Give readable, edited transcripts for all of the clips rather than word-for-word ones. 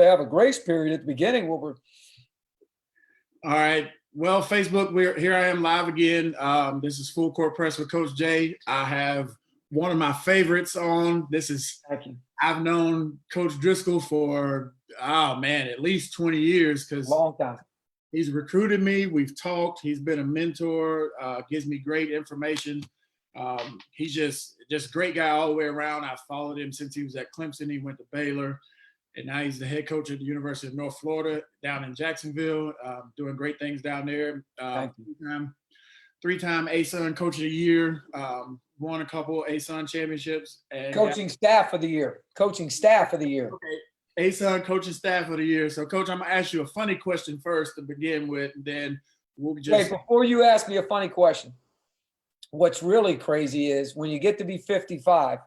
to have a grace period at the beginning where we're. All right. Well, Facebook, here I am live again. This is Full Court Press with Coach Jay. I have one of my favorites on. Thank you. I've known Coach Driscoll for, at least 20 years because Long time. He's recruited me. We've talked. He's been a mentor, gives me great information. He's just a great guy all the way around. I've followed him since he was at Clemson. He went to Baylor. And now he's the head coach at the University of North Florida down in Jacksonville, doing great things down there. Three-time ASUN Coach of the Year, won a couple ASUN championships. And Coaching staff of the year. Okay. ASUN Coaching Staff of the Year. So, Coach, I'm going to ask you a funny question first to begin with, and then we'll just – Wait, before you ask me a funny question, what's really crazy is when you get to be 55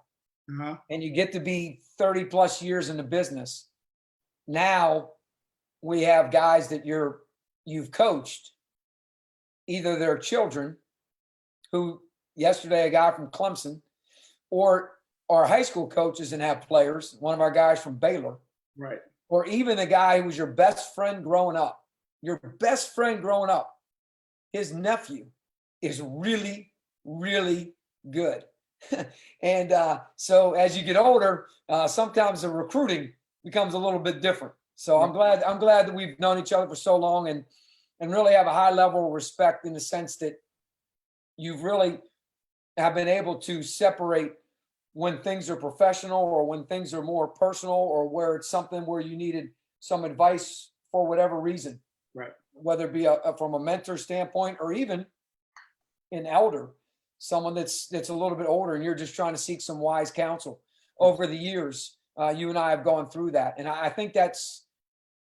and you get to be 30 plus years in the business, now we have guys that you've coached, either their children, who yesterday a guy from Clemson, or our high school coaches and have players, one of our guys from Baylor, right, or even the guy who was your best friend growing up. Your best friend growing up, his nephew is really, really good. And so as you get older, sometimes the recruiting becomes a little bit different. So I'm glad that we've known each other for so long and really have a high level of respect in the sense that you've really have been able to separate when things are professional or when things are more personal or where it's something where you needed some advice for whatever reason, right? Whether it be from a mentor standpoint or even an elder, someone that's a little bit older, and you're just trying to seek some wise counsel. Over the years, you and I have gone through that, and I think that's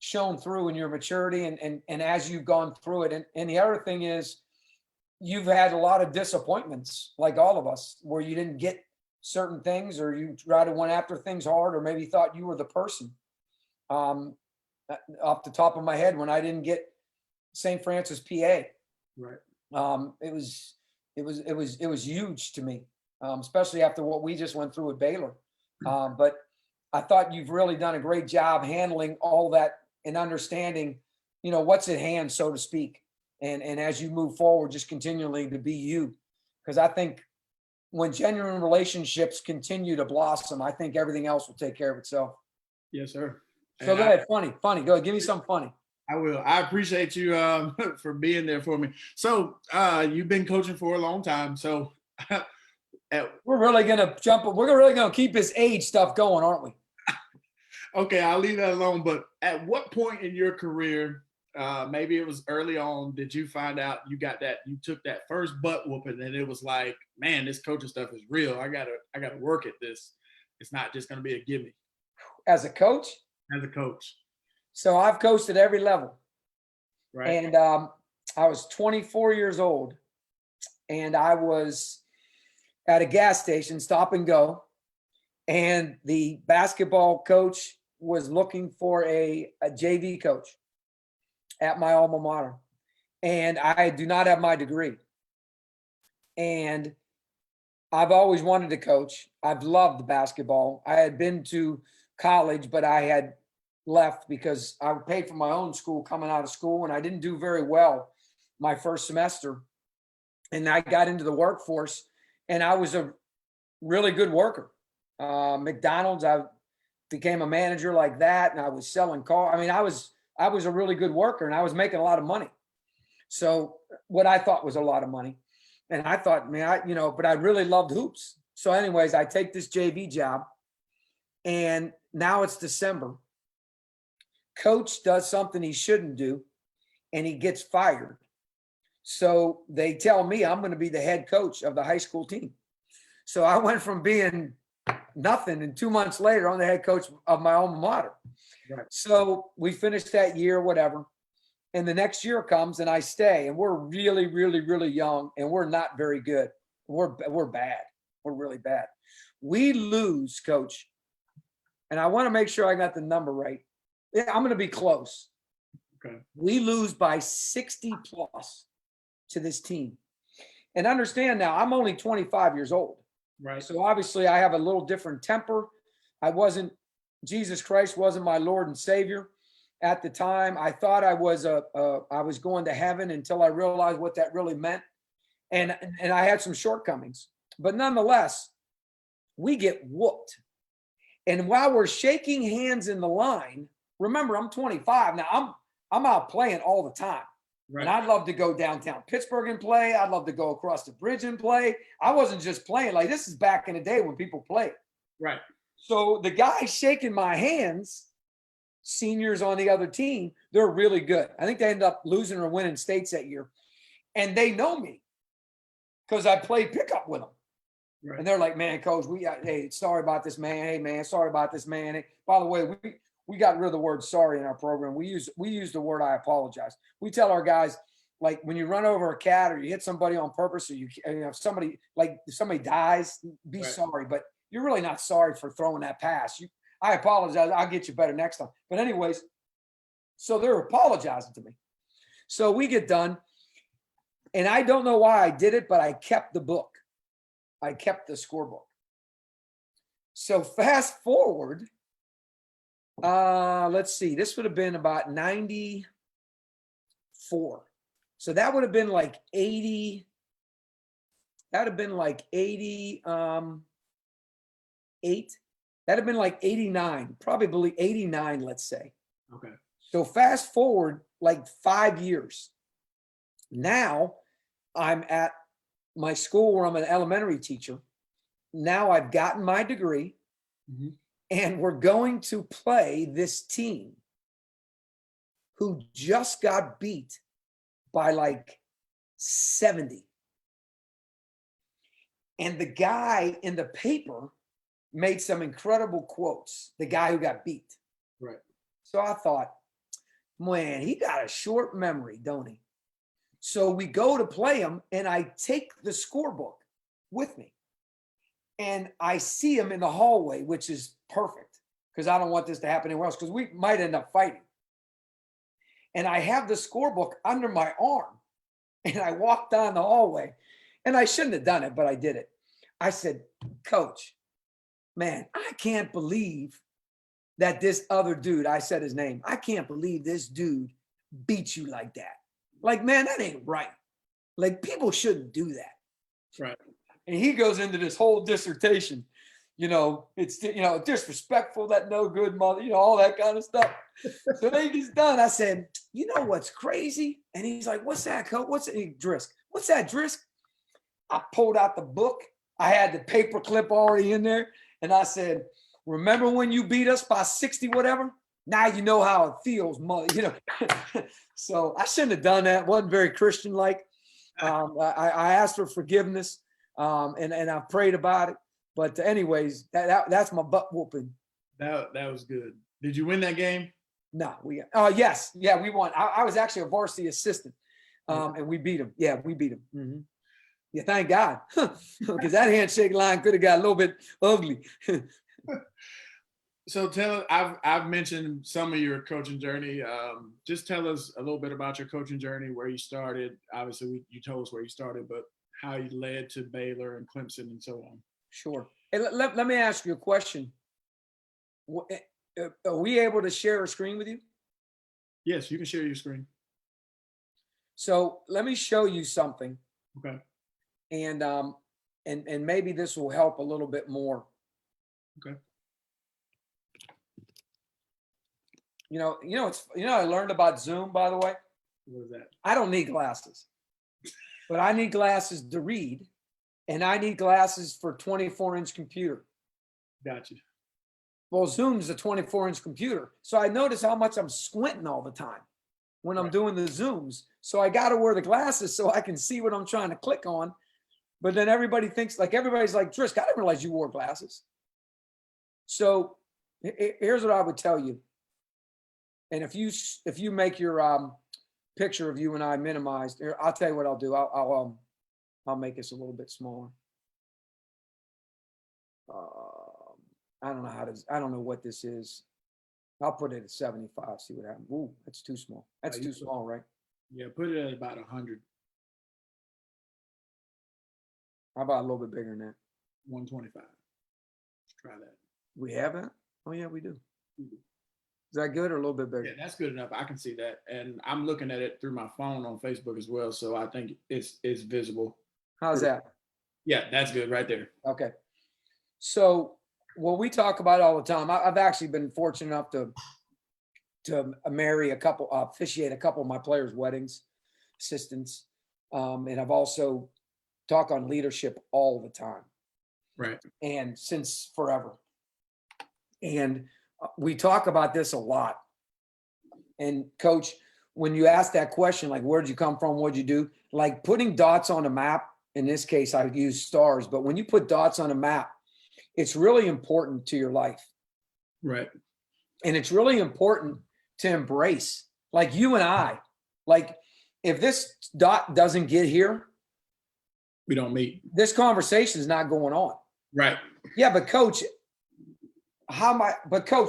shown through in your maturity and as you've gone through it. And the other thing is, you've had a lot of disappointments, like all of us, where you didn't get certain things, or you tried to went after things hard, or maybe thought you were the person. Off the top of my head, when I didn't get St. Francis, PA, right, it was huge to me, especially after what we just went through at Baylor. But I thought you've really done a great job handling all that and understanding, what's at hand, so to speak. And as you move forward, just continually to be you. Because I think when genuine relationships continue to blossom, I think everything else will take care of itself. Yes, sir. So go ahead, funny. Go ahead, give me something funny. I will. I appreciate you for being there for me. So you've been coaching for a long time. So we're really gonna we're really gonna keep this age stuff going, aren't we? Okay, I'll leave that alone. But at what point in your career, maybe it was early on, did you find out you took that first butt whooping and it was like, man, this coaching stuff is real. I gotta work at this. It's not just gonna be a gimme. As a coach? As a coach. So I've coached at every level. Right. And I was 24 years old, and I was at a gas station, stop and go. And the basketball coach was looking for a JV coach at my alma mater. And I do not have my degree. And I've always wanted to coach. I've loved basketball. I had been to college, but I had left because I paid for my own school coming out of school, and I didn't do very well my first semester. And I got into the workforce, and I was a really good worker. McDonald's, I became a manager like that, and I was selling cars. I mean, I was a really good worker, and I was making a lot of money. So what I thought was a lot of money. And I thought, man, but I really loved hoops. So anyways, I take this JV job, and now it's December. Coach does something he shouldn't do, and he gets fired. So they tell me I'm going to be the head coach of the high school team. So I went from being nothing, and 2 months later, I'm the head coach of my alma mater. Right. So we finished that year, whatever. And the next year comes, and I stay, and we're really, really, really young, and we're not very good. We're bad. We're really bad. We lose, Coach, and I want to make sure I got the number right. Yeah, I'm going to be close. Okay. We lose by 60 plus to this team. And understand now, I'm only 25 years old. Right. So obviously I have a little different temper. I wasn't Jesus Christ wasn't my Lord and Savior at the time. I thought I was going to heaven until I realized what that really meant, and I had some shortcomings. But nonetheless, we get whooped. And while we're shaking hands in the line, remember, I'm 25 now. I'm out playing all the time. Right. And I'd love to go downtown Pittsburgh and play. I'd love to go across the bridge and play. I wasn't just playing. Like, this is back in the day when people played. Right. So the guys shaking my hands, seniors on the other team, they're really good. I think they ended up losing or winning states that year. And they know me because I played pickup with them. Right. And they're like, man, coach, hey, sorry about this, man. Hey, man, sorry about this, man. Hey, by the way, we got rid of the word sorry in our program. We use the word I apologize. We tell our guys, like, when you run over a cat or you hit somebody on purpose, or if somebody dies, be Right. sorry. But you're really not sorry for throwing that pass. I apologize. I'll get you better next time. But anyways, so they're apologizing to me. So we get done. And I don't know why I did it, but I kept the book. I kept the scorebook. So fast forward, let's see, this would have been about 94. So that would have been like 80. That would have been like 88. That'd have been like 89, probably 89, let's say. Okay. So fast forward like 5 years. Now I'm at my school where I'm an elementary teacher. Now I've gotten my degree, and we're going to play this team who just got beat by like 70. And the guy in the paper made some incredible quotes, the guy who got beat. Right. So I thought, man, he got a short memory, don't he? So we go to play him, and I take the scorebook with me. And I see him in the hallway, which is perfect because I don't want this to happen anywhere else because we might end up fighting. And I have the scorebook under my arm, and I walk down the hallway, and I shouldn't have done it, but I did it. I said, Coach, man, I can't believe that this other dude, I said his name, I can't believe this dude beat you like that. Like, man, that ain't right. Like, people shouldn't do that. Right. And he goes into this whole dissertation, it's, disrespectful, that no good mother, all that kind of stuff. So then he's done. I said, you know what's crazy? And he's like, what's that, Coach? What's it, Driscoll? What's that, Driscoll? I pulled out the book. I had the paper clip already in there. And I said, remember when you beat us by 60, whatever? Now you know how it feels, mother, So I shouldn't have done that. Wasn't very Christian-like. I asked for forgiveness. And I prayed about it. But anyways, that's my butt whooping. That was good. Did you win that game? No, yes. Yeah, we won. I was actually a varsity assistant. And we beat him. Yeah, we beat him. Mm-hmm. Yeah, thank God. Because that handshake line could have got a little bit ugly. So I've mentioned some of your coaching journey. Just tell us a little bit about your coaching journey, where you started. Obviously, you told us where you started, but how you led to Baylor and Clemson and so on. Sure. Hey, let me ask you a question. Are we able to share a screen with you? Yes, you can share your screen. So let me show you something. Okay. And maybe this will help a little bit more. Okay. I learned about Zoom, by the way. What is that? I don't need glasses, but I need glasses to read, and I need glasses for 24-inch computer. Gotcha. Well, Zoom's a 24-inch computer, so I notice how much I'm squinting all the time when I'm doing the Zooms. So I got to wear the glasses so I can see what I'm trying to click on. But then everybody's like, Driscoll, I didn't realize you wore glasses. So here's what I would tell you. And if you make your picture of you and I minimized, here, I'll tell you what I'll do. I'll make this a little bit smaller. I don't know what this is. I'll put it at 75. See what happens. Ooh, that's too small. That's too small, right? Yeah, put it at about 100. How about a little bit bigger than that? 125. Let's try that. We have that? Oh yeah, we do. Is that good or a little bit Yeah, bigger? that's good enough. I can see that, and I'm looking at it through my phone on Facebook as well, so I think it's visible. How's that? Yeah, that's good right there. Okay. So what we talk about all the time, I've actually been fortunate enough to marry officiate a couple of my players' weddings, assistants, and I've also talk on leadership all the time, Right. and since forever. And we talk about this a lot. And coach, when you ask that question, like, where'd you come from? What'd you do? Like putting dots on a map, in this case, I use stars, but when you put dots on a map, it's really important to your life. Right. And it's really important to embrace, like you and I, like if this dot doesn't get here, We don't meet. this conversation is not going on. Right. Yeah, but coach,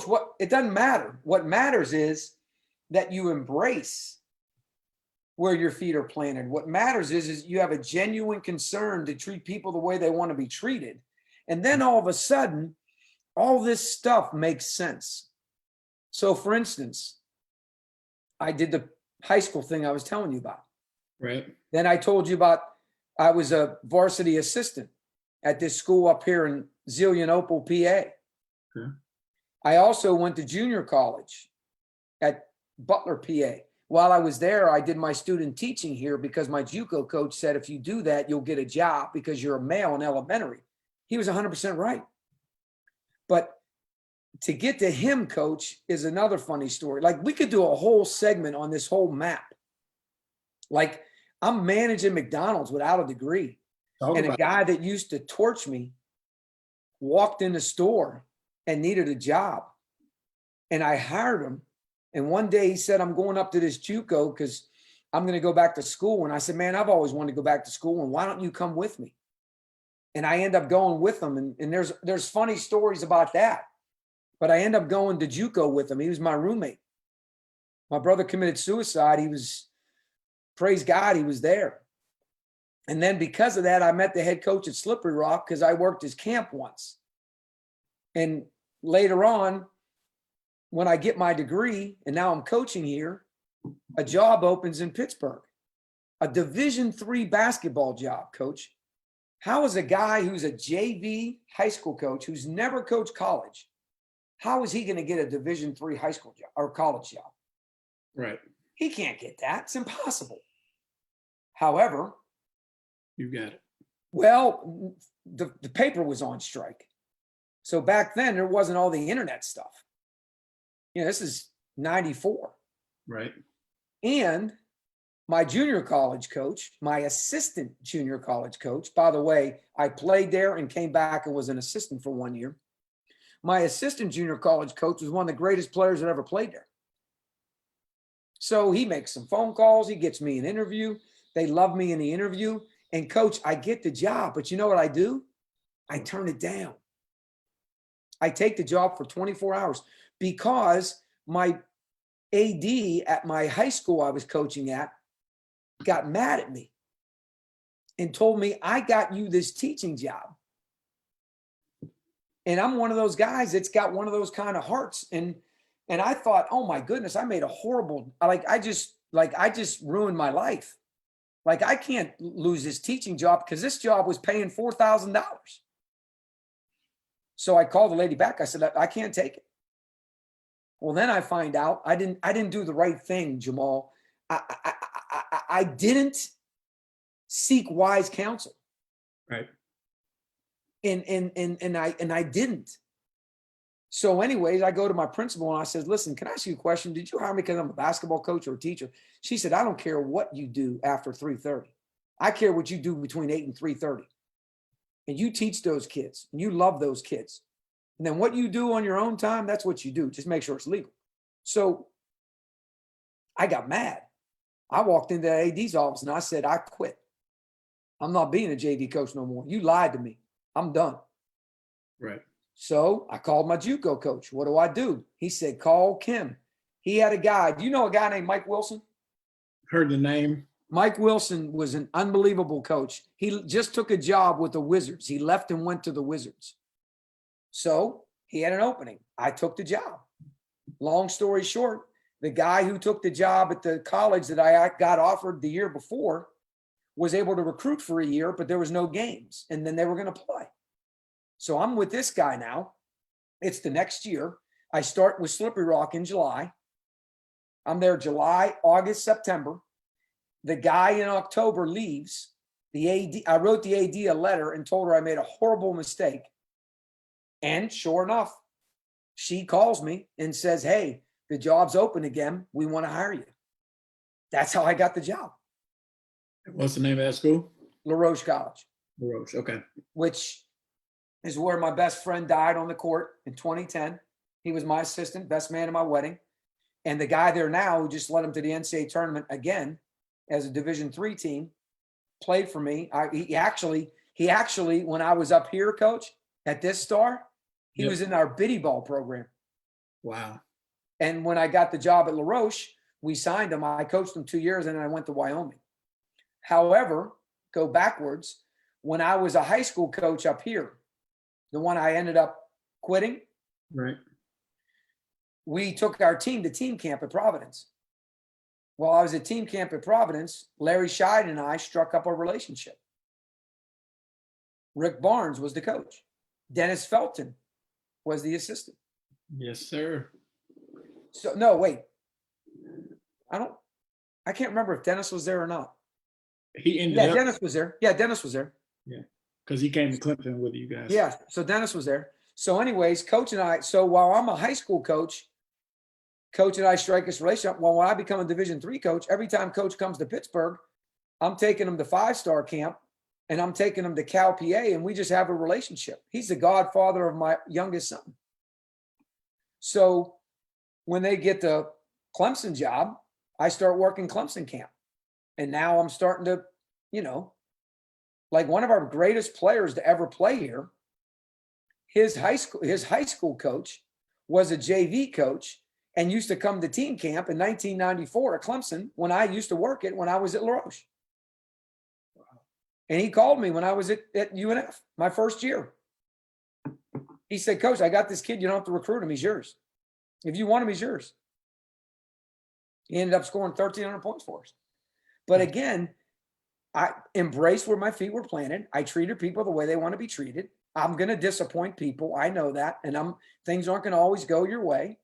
what, it doesn't matter. What matters is that you embrace where your feet are planted. What matters is you have a genuine concern to treat people the way they want to be treated. And then all of a sudden, all this stuff makes sense. So for instance, I did the high school thing I was telling you about. Right. Then I told you about, I was a varsity assistant at this school up here in Zelienople, PA. Okay. I also went to junior college at Butler, PA. While I was there, I did my student teaching here because my JUCO coach said, if you do that, you'll get a job because you're a male in elementary. He was 100% right. But to get to him, coach, is another funny story. Like we could do a whole segment on this whole map. Like I'm managing McDonald's without a degree. And a guy that used to torch me walked in the store and needed a job. And I hired him. And one day he said, I'm going up to this JUCO because I'm going to go back to school. And I said, man, I've always wanted to go back to school. And why don't you come with me? And I end up going with him. And there's funny stories about that. But I end up going to JUCO with him. He was my roommate. My brother committed suicide. Praise God, he was there. And then because of that, I met the head coach at Slippery Rock because I worked his camp once. And later on, when I get my degree and now I'm coaching here, a job opens in Pittsburgh, a Division III basketball job, coach. How is a guy who's a JV high school coach who's never coached college, how is he going to get a Division III high school job or college job? Right. He can't get that. It's impossible. However, You got it. well, the paper was on strike. So back then there wasn't all the internet stuff. This is 94. Right. And my junior college coach, my assistant junior college coach, by the way, I played there and came back and was an assistant for 1 year. My assistant junior college coach was one of the greatest players that ever played there. So he makes some phone calls. He gets me an interview. They love me in the interview. And coach, I get the job, but you know what I do? I turn it down. I take the job for 24 hours because my AD at my high school I was coaching at got mad at me and told me, I got you this teaching job. And I'm one of those guys that's got one of those kind of hearts. And I thought, oh my goodness, I made a horrible, I just ruined my life. Like I can't lose this teaching job because this job was paying $4,000. So I called the lady back. I said, I can't take it. Well, then I find out I didn't do the right thing, Jamal. I didn't seek wise counsel. Right. And I didn't. So anyways, I go to my principal and I said, listen, can I ask you a question? Did you hire me because I'm a basketball coach or a teacher? She said, I don't care what you do after 3:30. I care what you do between 8 and 3:30. And you teach those kids and you love those kids. And then what you do on your own time, that's what you do. Just make sure it's legal. So I got mad. I walked into the AD's office and I said, I quit. I'm not being a JV coach no more. You lied to me. I'm done. Right. So I called my JUCO coach. What do? He said, call Kim. He had a guy. Do you know a guy named Mike Wilson? Heard the name. Mike Wilson was an unbelievable coach. He just took a job with the Wizards. He left and went to the Wizards. So he had an opening. I took the job. Long story short, the guy who took the job at the college that I got offered the year before was able to recruit for a year, but there was no games, and then they were going to play. So I'm with this guy now. It's the next year. I start with Slippery Rock in July. I'm there July, August, September. The guy in October leaves. The AD, I wrote the AD a letter and told her I made a horrible mistake. And sure enough, she calls me and says, hey, the job's open again. We want to hire you. That's how I got the job. What's the name of that school? LaRoche College. LaRoche. Okay. Which is where my best friend died on the court in 2010. He was my assistant, best man at my wedding. And the guy there now who just led him to the NCAA tournament again as a Division III team played for me. He actually, when I was up here, coach, at this star, he was in our biddy ball program. Wow. And when I got the job at LaRoche, we signed him. I coached him 2 years and then I went to Wyoming. However, go backwards. When I was a high school coach up here, the one I ended up quitting, right? We took our team to team camp at Providence. While I was at team camp at Providence, Larry Scheid and I struck up a relationship. Rick Barnes was the coach. Dennis Felton was the assistant. Yes, sir. So no, wait. I can't remember if Dennis was there or not. He ended up. Dennis was there. Yeah, Dennis was there. Yeah, because he came to Clemson with you guys. Yeah, so Dennis was there. So anyways, coach and I, so while I'm a high school coach and I strike this relationship. Well, when I become a Division III coach, every time coach comes to Pittsburgh, I'm taking him to 5-star camp and I'm taking him to Cal PA and we just have a relationship. He's the godfather of my youngest son. So when they get the Clemson job, I start working Clemson camp. And now I'm starting to, like one of our greatest players to ever play here, his high school coach was a JV coach and used to come to team camp in 1994 at Clemson when I used to work it when I was at LaRoche. And he called me when I was at UNF, my first year. He said, Coach, I got this kid. You don't have to recruit him. He's yours. If you want him, he's yours. He ended up scoring 1,300 points for us. But again, I embraced where my feet were planted. I treated people the way they want to be treated. I'm going to disappoint people. I know that. And things aren't going to always go your way.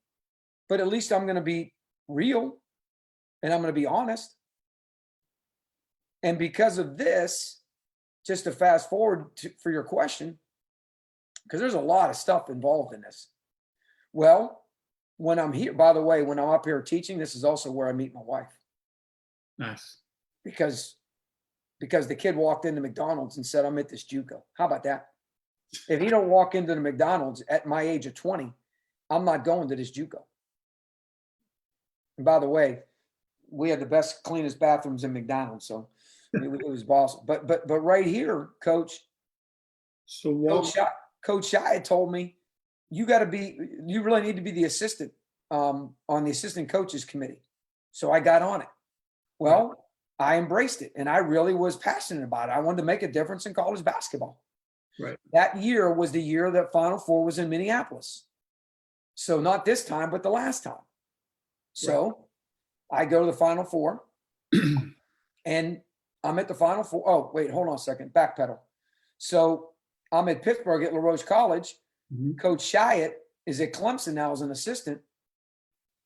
But at least I'm going to be real and I'm going to be honest. And because of this, just to fast forward for your question, because there's a lot of stuff involved in this. Well, when I'm here, by the way, when I'm up here teaching, this is also where I meet my wife. Nice. Because the kid walked into McDonald's and said, I'm at this JUCO. How about that? If he don't walk into the McDonald's at my age of 20, I'm not going to this JUCO. And by the way, we had the best, cleanest bathrooms in McDonald's, so it was awesome. But right here, Coach. So Coach Shia told me, you really need to be the assistant on the assistant coaches committee. So I got on it. Well, I embraced it and I really was passionate about it. I wanted to make a difference in college basketball. Right. That year was the year that Final Four was in Minneapolis. So not this time, but the last time. So I go to the Final Four and I'm at the Final Four. Oh, wait, hold on a second. Backpedal. So I'm at Pittsburgh at LaRoche College. Mm-hmm. Coach Shyatt is at Clemson now as an assistant.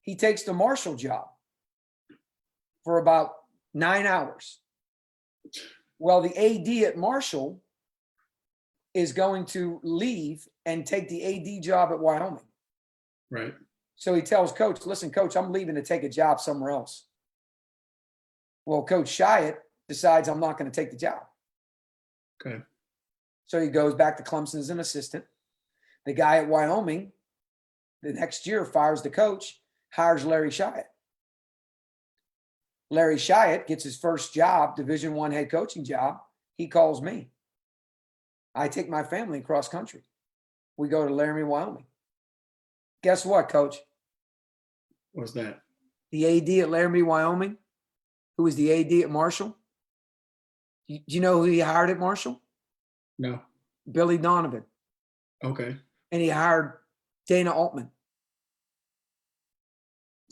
He takes the Marshall job for about 9 hours. Well, the AD at Marshall is going to leave and take the AD job at Wyoming. Right. So he tells Coach, listen, Coach, I'm leaving to take a job somewhere else. Well, Coach Shyatt decides I'm not going to take the job. Okay. So he goes back to Clemson as an assistant. The guy at Wyoming, the next year, fires the coach, hires Larry Shyatt. Larry Shyatt gets his first job, Division I head coaching job. He calls me. I take my family across country. We go to Laramie, Wyoming. Guess what, Coach? What's that? The AD at Laramie, Wyoming, who was the AD at Marshall. Do you know who he hired at Marshall? No. Billy Donovan. Okay. And he hired Dana Altman.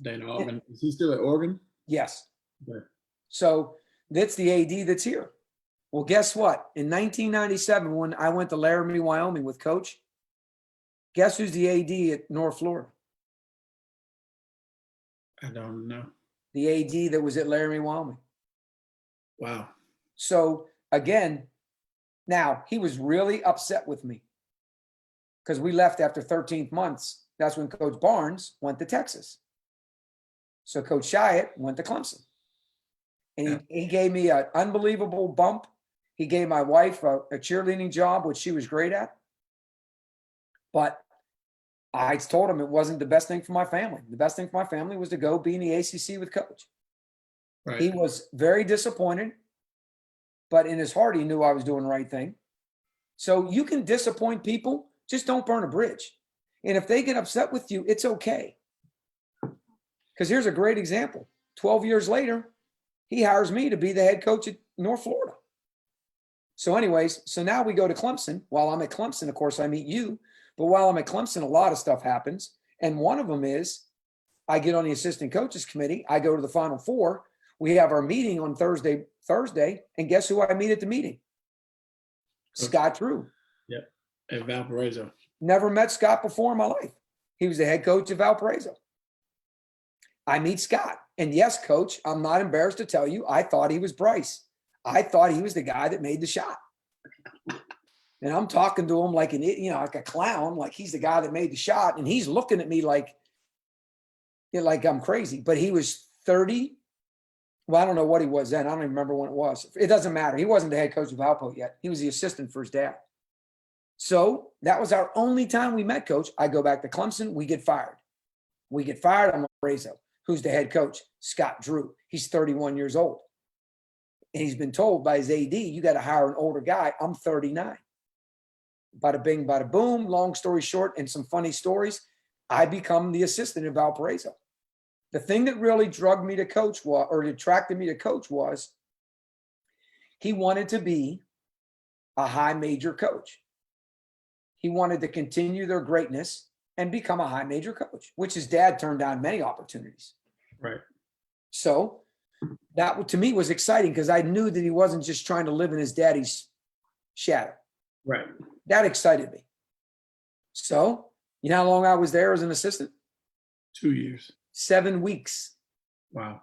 Dana Altman. Is he still at Oregon? Yes. Okay. So that's the AD that's here. Well, guess what? In 1997, when I went to Laramie, Wyoming with Coach, guess who's the AD at North Florida? I don't know. The AD that was at Laramie, Wyoming. Wow. So again, now he was really upset with me because we left after 13 months. That's when Coach Barnes went to Texas. So Coach Chiat went to Clemson. And he gave me an unbelievable bump. He gave my wife a cheerleading job, which she was great at. But I told him it wasn't the best thing for my family. The best thing for my family was to go be in the ACC with Coach. Right. He was very disappointed, but in his heart, he knew I was doing the right thing. So you can disappoint people, just don't burn a bridge. And if they get upset with you, it's okay. Because here's a great example. 12 years later, he hires me to be the head coach at North Florida. So anyways, so now we go to Clemson. While I'm at Clemson, of course, I meet you. But while I'm at Clemson, a lot of stuff happens. And one of them is I get on the assistant coaches committee. I go to the Final Four. We have our meeting on Thursday. And guess who I meet at the meeting? Coach. Scott Drew. Yep. At Valparaiso. Never met Scott before in my life. He was the head coach of Valparaiso. I meet Scott. And yes, Coach, I'm not embarrassed to tell you, I thought he was Bryce. I thought he was the guy that made the shot. And I'm talking to him like like a clown, like he's the guy that made the shot. And he's looking at me like I'm crazy. But he was 30. Well, I don't know what he was then. I don't even remember when it was. It doesn't matter. He wasn't the head coach of Valpo yet. He was the assistant for his dad. So that was our only time we met, Coach. I go back to Clemson. We get fired. I'm Valparaiso. Who's the head coach? Scott Drew. He's 31 years old. And he's been told by his AD, you got to hire an older guy. I'm 39. Bada bing, bada boom. Long story short, and some funny stories, I become the assistant in Valparaiso. The thing that really attracted me to Coach was he wanted to be a high major coach. He wanted to continue their greatness and become a high major coach, which his dad turned down many opportunities. Right. So that to me was exciting because I knew that he wasn't just trying to live in his daddy's shadow. Right. That excited me. So you know how long I was there as an assistant? 2 years. 7 weeks. Wow.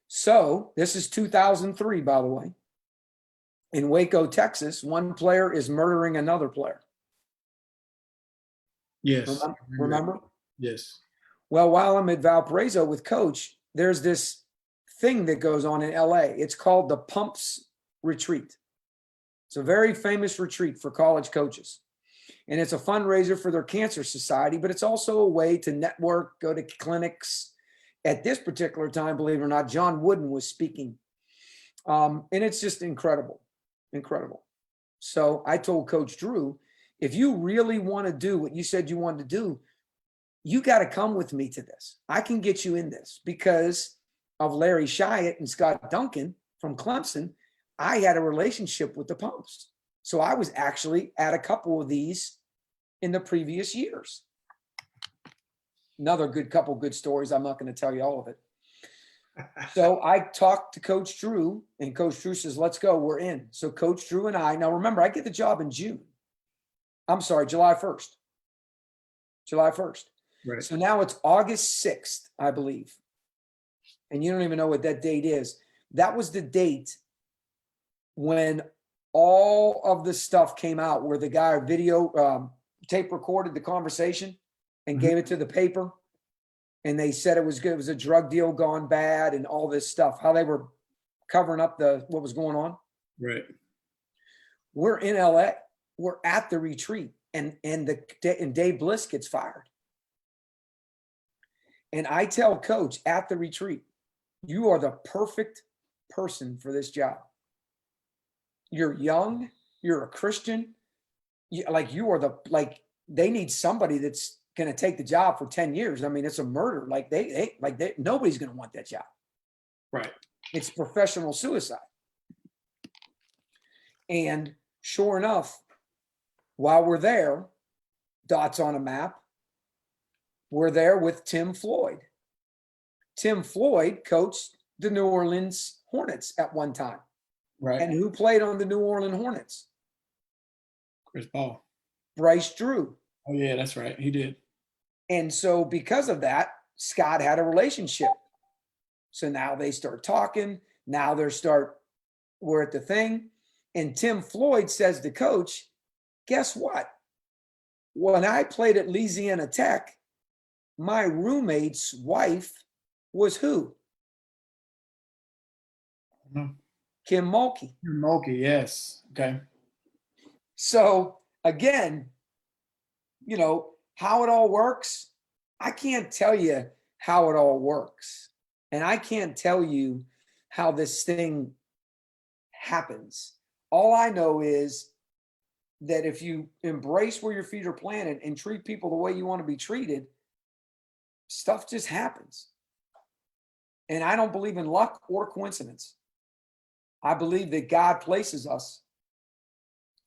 So this is 2003, by the way. In Waco, Texas, one player is murdering another player. Yes. Remember? Yes. Well, while I'm at Valparaiso with Coach, there's this thing that goes on in LA. It's called the Pumps Retreat. It's a very famous retreat for college coaches. And it's a fundraiser for their cancer society, but it's also a way to network, go to clinics. At this particular time, believe it or not, John Wooden was speaking. And it's just incredible, incredible. So I told Coach Drew, if you really want to do what you said you wanted to do, you got to come with me to this. I can get you in this because of Larry Chiat and Scott Duncan from Clemson. I had a relationship with the Pumps. So I was actually at a couple of these in the previous years. Another couple good stories. I'm not going to tell you all of it. So I talked to Coach Drew, and Coach Drew says, let's go. We're in. So Coach Drew and I, now remember, I get the job in July 1st. July 1st. Right. So now it's August 6th, I believe. And you don't even know what that date is. That was the date when all of the stuff came out where the guy tape recorded the conversation and gave it to the paper. And they said it was good. It was a drug deal gone bad and all this stuff, how they were covering up what was going on. Right. We're in LA. We're at the retreat and Dave Bliss gets fired. And I tell Coach at the retreat, you are the perfect person for this job. You're young. You're a Christian. They need somebody that's going to take the job for 10 years. I mean, it's a murder. Nobody's going to want that job. Right. It's professional suicide. And sure enough, while we're there, dots on a map, we're there with Tim Floyd. Tim Floyd coached the New Orleans Hornets at one time. Right. And who played on the New Orleans Hornets? Chris Paul. Bryce Drew. Oh yeah, that's right. He did. And so because of that, Scott had a relationship. So now they start talking. Now we're at the thing. And Tim Floyd says to coach, guess what? When I played at Louisiana Tech, my roommate's wife was who? Kim Mulkey. Mulkey, yes. Okay. So again, how it all works, I can't tell you how it all works. And I can't tell you how this thing happens. All I know is that if you embrace where your feet are planted and treat people the way you want to be treated, stuff just happens. And I don't believe in luck or coincidence. I believe that God places us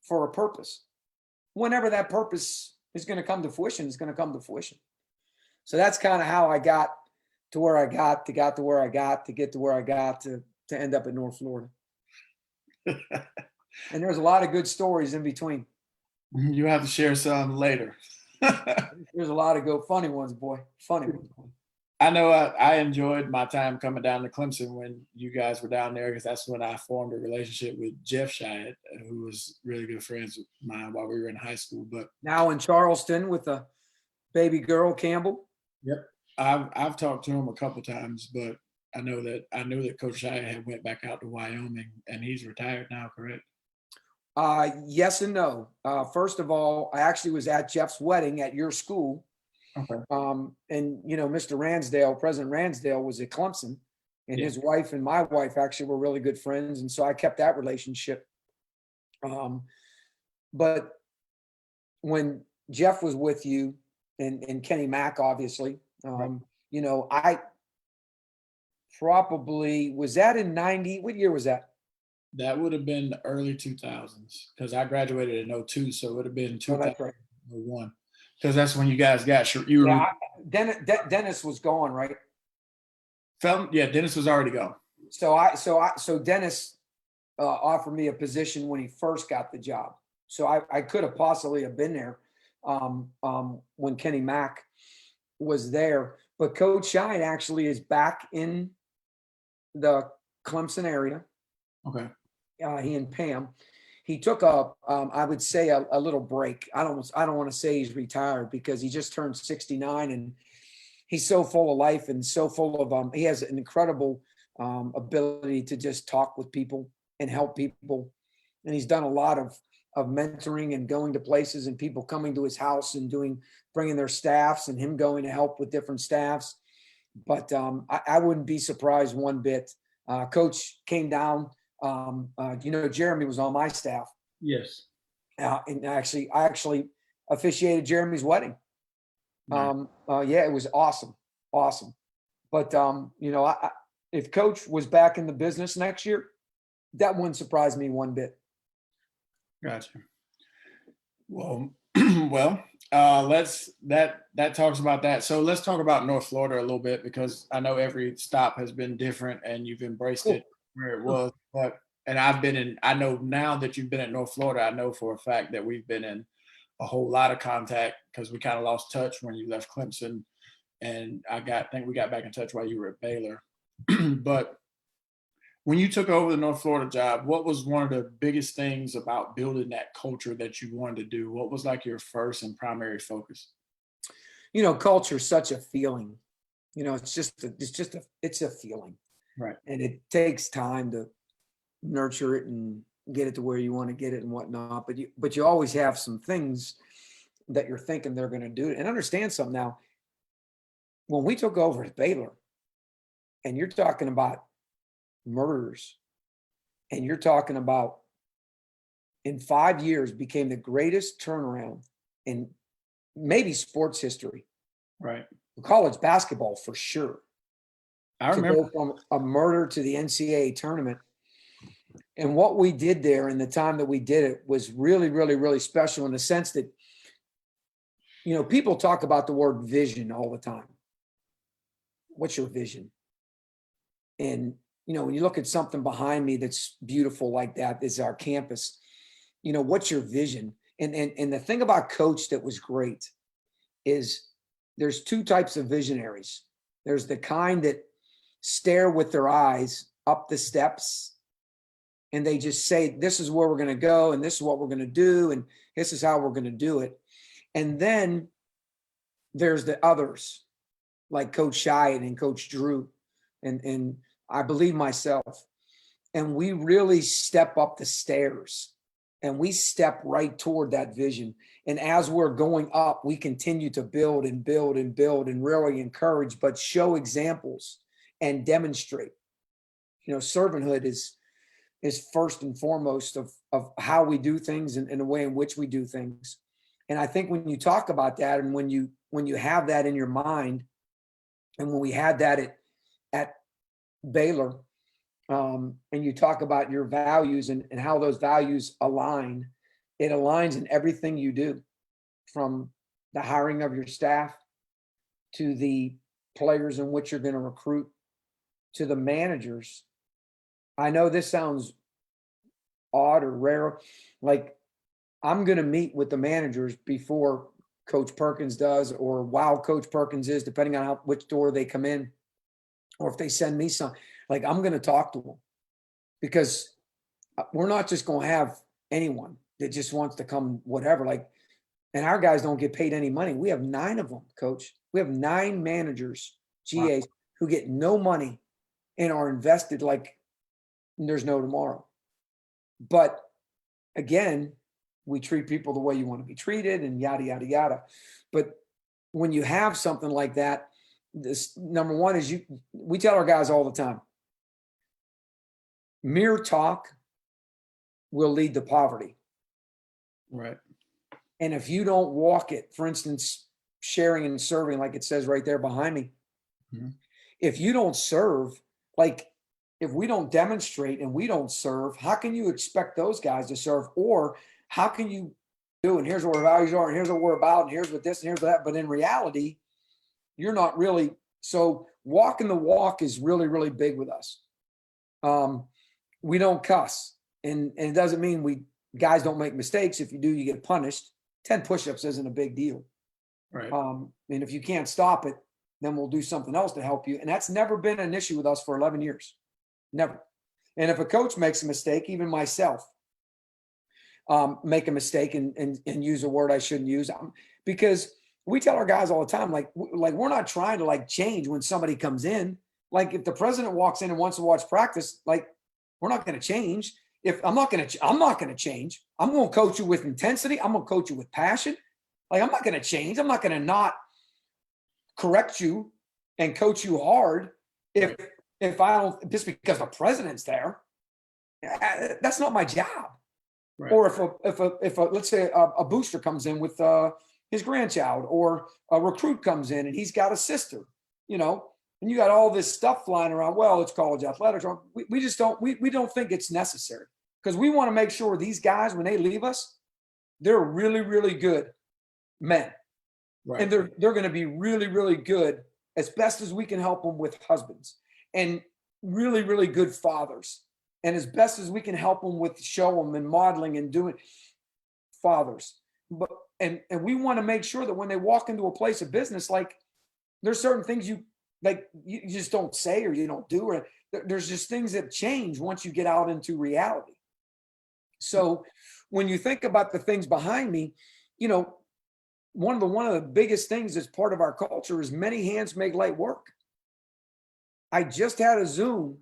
for a purpose. Whenever that purpose is going to come to fruition, it's going to come to fruition. So that's kind of how I got to where I got, to get to where I got, to end up in North Florida. And there's a lot of good stories in between. You have to share some later. There's a lot of funny ones, boy. Funny ones. I know I enjoyed my time coming down to Clemson when you guys were down there, because that's when I formed a relationship with Jeff Shyatt, who was really good friends with mine while we were in high school. But now in Charleston with a baby girl, Campbell. Yep, I've talked to him a couple times, but I know that Coach Shyatt had went back out to Wyoming, and he's retired now, correct? Yes and no. First of all, I actually was at Jeff's wedding at your school. Okay. And Mr. Ransdale, President Ransdale, was at Clemson, and his wife and my wife actually were really good friends, and so I kept that relationship. But when Jeff was with you and Kenny Mack, obviously, I probably was that in 90. What year was that? That would have been the early 2000s, because I graduated in 02, so it would have been 2001. Because that's when you guys got Dennis was gone, right? Dennis was already gone. So Dennis offered me a position when he first got the job. So I could have possibly have been there when Kenny Mack was there. But Coach Shine actually is back in the Clemson area. Okay. He and Pam. He took I would say a little break. I don't want to say he's retired, because he just turned 69 and he's so full of life and so full of he has an incredible ability to just talk with people and help people. And he's done a lot of mentoring and going to places and people coming to his house and bringing their staffs and him going to help with different staffs. But I wouldn't be surprised one bit. Coach came down. Jeremy was on my staff. Yes. And I actually officiated Jeremy's wedding. Nice. It was awesome. But if Coach was back in the business next year, that wouldn't surprise me one bit. Gotcha. Well, that talks about that. So let's talk about North Florida a little bit, because I know every stop has been different and you've embraced it where it was. But I know now that you've been at North Florida, I know for a fact that we've been in a whole lot of contact, because we kind of lost touch when you left Clemson, and I think we got back in touch while you were at Baylor. But when you took over the North Florida job, what was one of the biggest things about building that culture that you wanted to do? What was like your first and primary focus? Culture is such a feeling. It's a feeling. Right. And it takes time to nurture it and get it to where you want to get it and whatnot. But you always have some things that you're thinking they're going to do. And understand something now. When we took over at Baylor, and you're talking about murders, and you're talking about in 5 years became the greatest turnaround in maybe sports history. Right. College basketball for sure. I remember. To go from a murder to the NCAA tournament. And what we did there in the time that we did it was really, really, really special, in the sense that, people talk about the word vision all the time. What's your vision? And, when you look at something behind me that's beautiful like that, is our campus. What's your vision? And the thing about Coach that was great is there's two types of visionaries. There's the kind that stare with their eyes up the steps and they just say, this is where we're going to go, and this is what we're going to do, and this is how we're going to do it. And then there's the others, like Coach Shyatt and Coach Drew, and I believe myself. And we really step up the stairs and we step right toward that vision. And as we're going up, we continue to build and build and build and really encourage, but show examples and demonstrate. Servanthood is first and foremost of how we do things and the way in which we do things. And I think when you talk about that, and when you have that in your mind, and when we had that at Baylor, and you talk about your values and how those values align, it aligns in everything you do, from the hiring of your staff to the players in which you're going to recruit to the managers. I know this sounds odd or rare. Like, I'm going to meet with the managers before Coach Perkins does, or while Coach Perkins is, depending on which door they come in, or if they send me some. Like, I'm going to talk to them, because we're not just going to have anyone that just wants to come, whatever. Like, and our guys don't get paid any money. We have 9 of them, Coach. We have 9 managers, GAs, who get no money and are invested like there's no tomorrow. But again, we treat people the way you want to be treated, and yada, yada, yada. But when you have something like that, this number one is we tell our guys all the time, mere talk will lead to poverty. Right. And if you don't walk it, for instance, sharing and serving, like it says right there behind me, if you don't serve, like, if we don't demonstrate and we don't serve, how can you expect those guys to serve? Or how can you do, and here's what our values are, and here's what we're about, and here's what this, and here's what that. But in reality, you're not really. So walking the walk is really, really big with us. We don't cuss. And it doesn't mean guys don't make mistakes. If you do, you get punished. 10 push-ups isn't a big deal. Right. And if you can't stop it, then we'll do something else to help you. And that's never been an issue with us for 11 years. Never. And if a coach makes a mistake, even myself, make a mistake and use a word I shouldn't use, because we tell our guys all the time, like we're not trying to like change when somebody comes in. Like, if the president walks in and wants to watch practice, like, we're not going to change. If I'm not going to change. I'm going to coach you with intensity. I'm going to coach you with passion. Like, I'm not going to change. I'm not going to not correct you and coach you hard if I don't, just because the president's there. That's not my job. Right. Or if let's say a booster comes in with his grandchild, or a recruit comes in and he's got a sister, and you got all this stuff flying around. Well, it's college athletics. We just don't, we don't think it's necessary, because we want to make sure these guys, when they leave us, they're really, really good men. Right. And they're going to be really, really good, as best as we can help them, with husbands, and really, really good fathers. And as best as we can help them with show them and modeling and doing fathers. But, and we want to make sure that when they walk into a place of business, like, there's certain things you just don't say, or you don't do, or there's just things that change once you get out into reality. So when you think about the things behind me, one of the biggest things that's part of our culture is many hands make light work. I just had a Zoom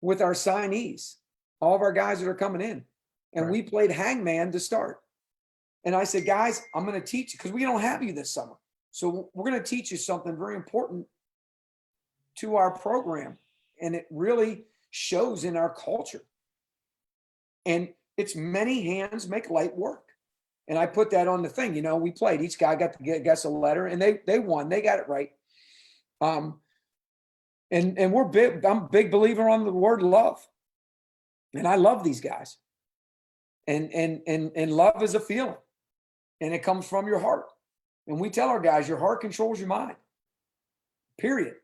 with our signees, all of our guys that are coming in, and right. We played hangman to start. And I said, guys, I'm going to teach you, because we don't have you this summer. So we're going to teach you something very important to our program. And it really shows in our culture. And it's many hands make light work. And I put that on the thing. We played. Each guy got to guess a letter, and they won. They got it right. And we're big. I'm a big believer on the word love. And I love these guys. And love is a feeling. And it comes from your heart. And we tell our guys, your heart controls your mind. Period.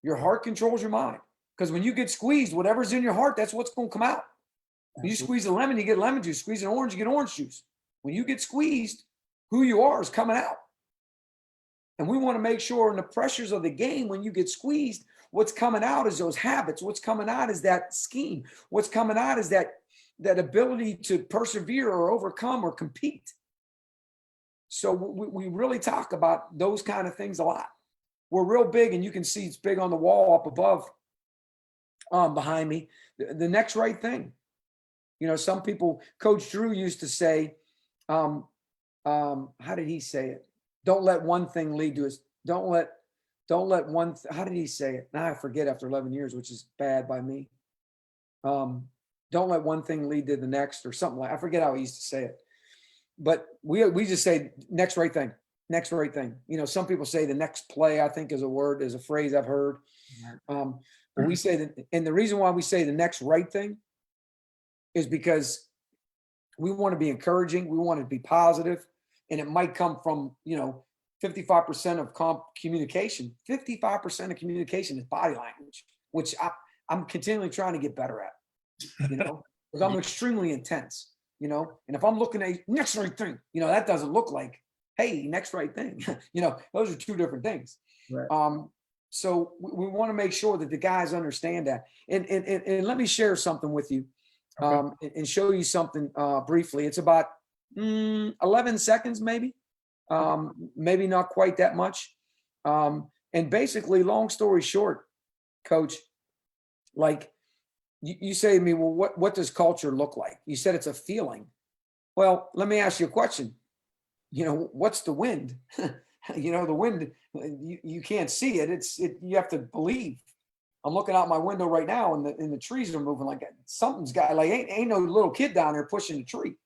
Your heart controls your mind. Because when you get squeezed, whatever's in your heart, that's what's going to come out. When you squeeze a lemon, you get lemon juice. Squeeze an orange, you get orange juice. When you get squeezed, who you are is coming out. And we want to make sure in the pressures of the game, when you get squeezed, what's coming out is those habits. What's coming out is that scheme. What's coming out is that ability to persevere or overcome or compete. So we really talk about those kind of things a lot. We're real big, and you can see it's big on the wall up above behind me. The next right thing. You know, some people, Coach Drew used to say, how did he say it? Don't let one thing lead to us. Don't let one, how did he say it? Now I forget after 11 years, which is bad by me. Don't let one thing lead to the next or something like, I forget how he used to say it. But we just say next right thing, next right thing. You know, some people say the next play, I think is a phrase I've heard. But we say that, and the reason why we say the next right thing is because we want to be encouraging. We want to be positive, and it might come from, 55% of communication. 55% of communication is body language, which I'm continually trying to get better at, because I'm extremely intense, and if I'm looking at next right thing, that doesn't look like, hey, next right thing. Those are two different things. Right. So we want to make sure that the guys understand that. And let me share something with you. Okay. And show you something briefly. It's about 11 seconds, maybe not quite that much. And basically, long story short, Coach, like you say to me, well, what does culture look like? You said it's a feeling. Well, let me ask you a question. What's the wind? The wind, you can't see it. You have to believe. I'm looking out my window right now, and the trees are moving like something's got, like ain't no little kid down there pushing the tree.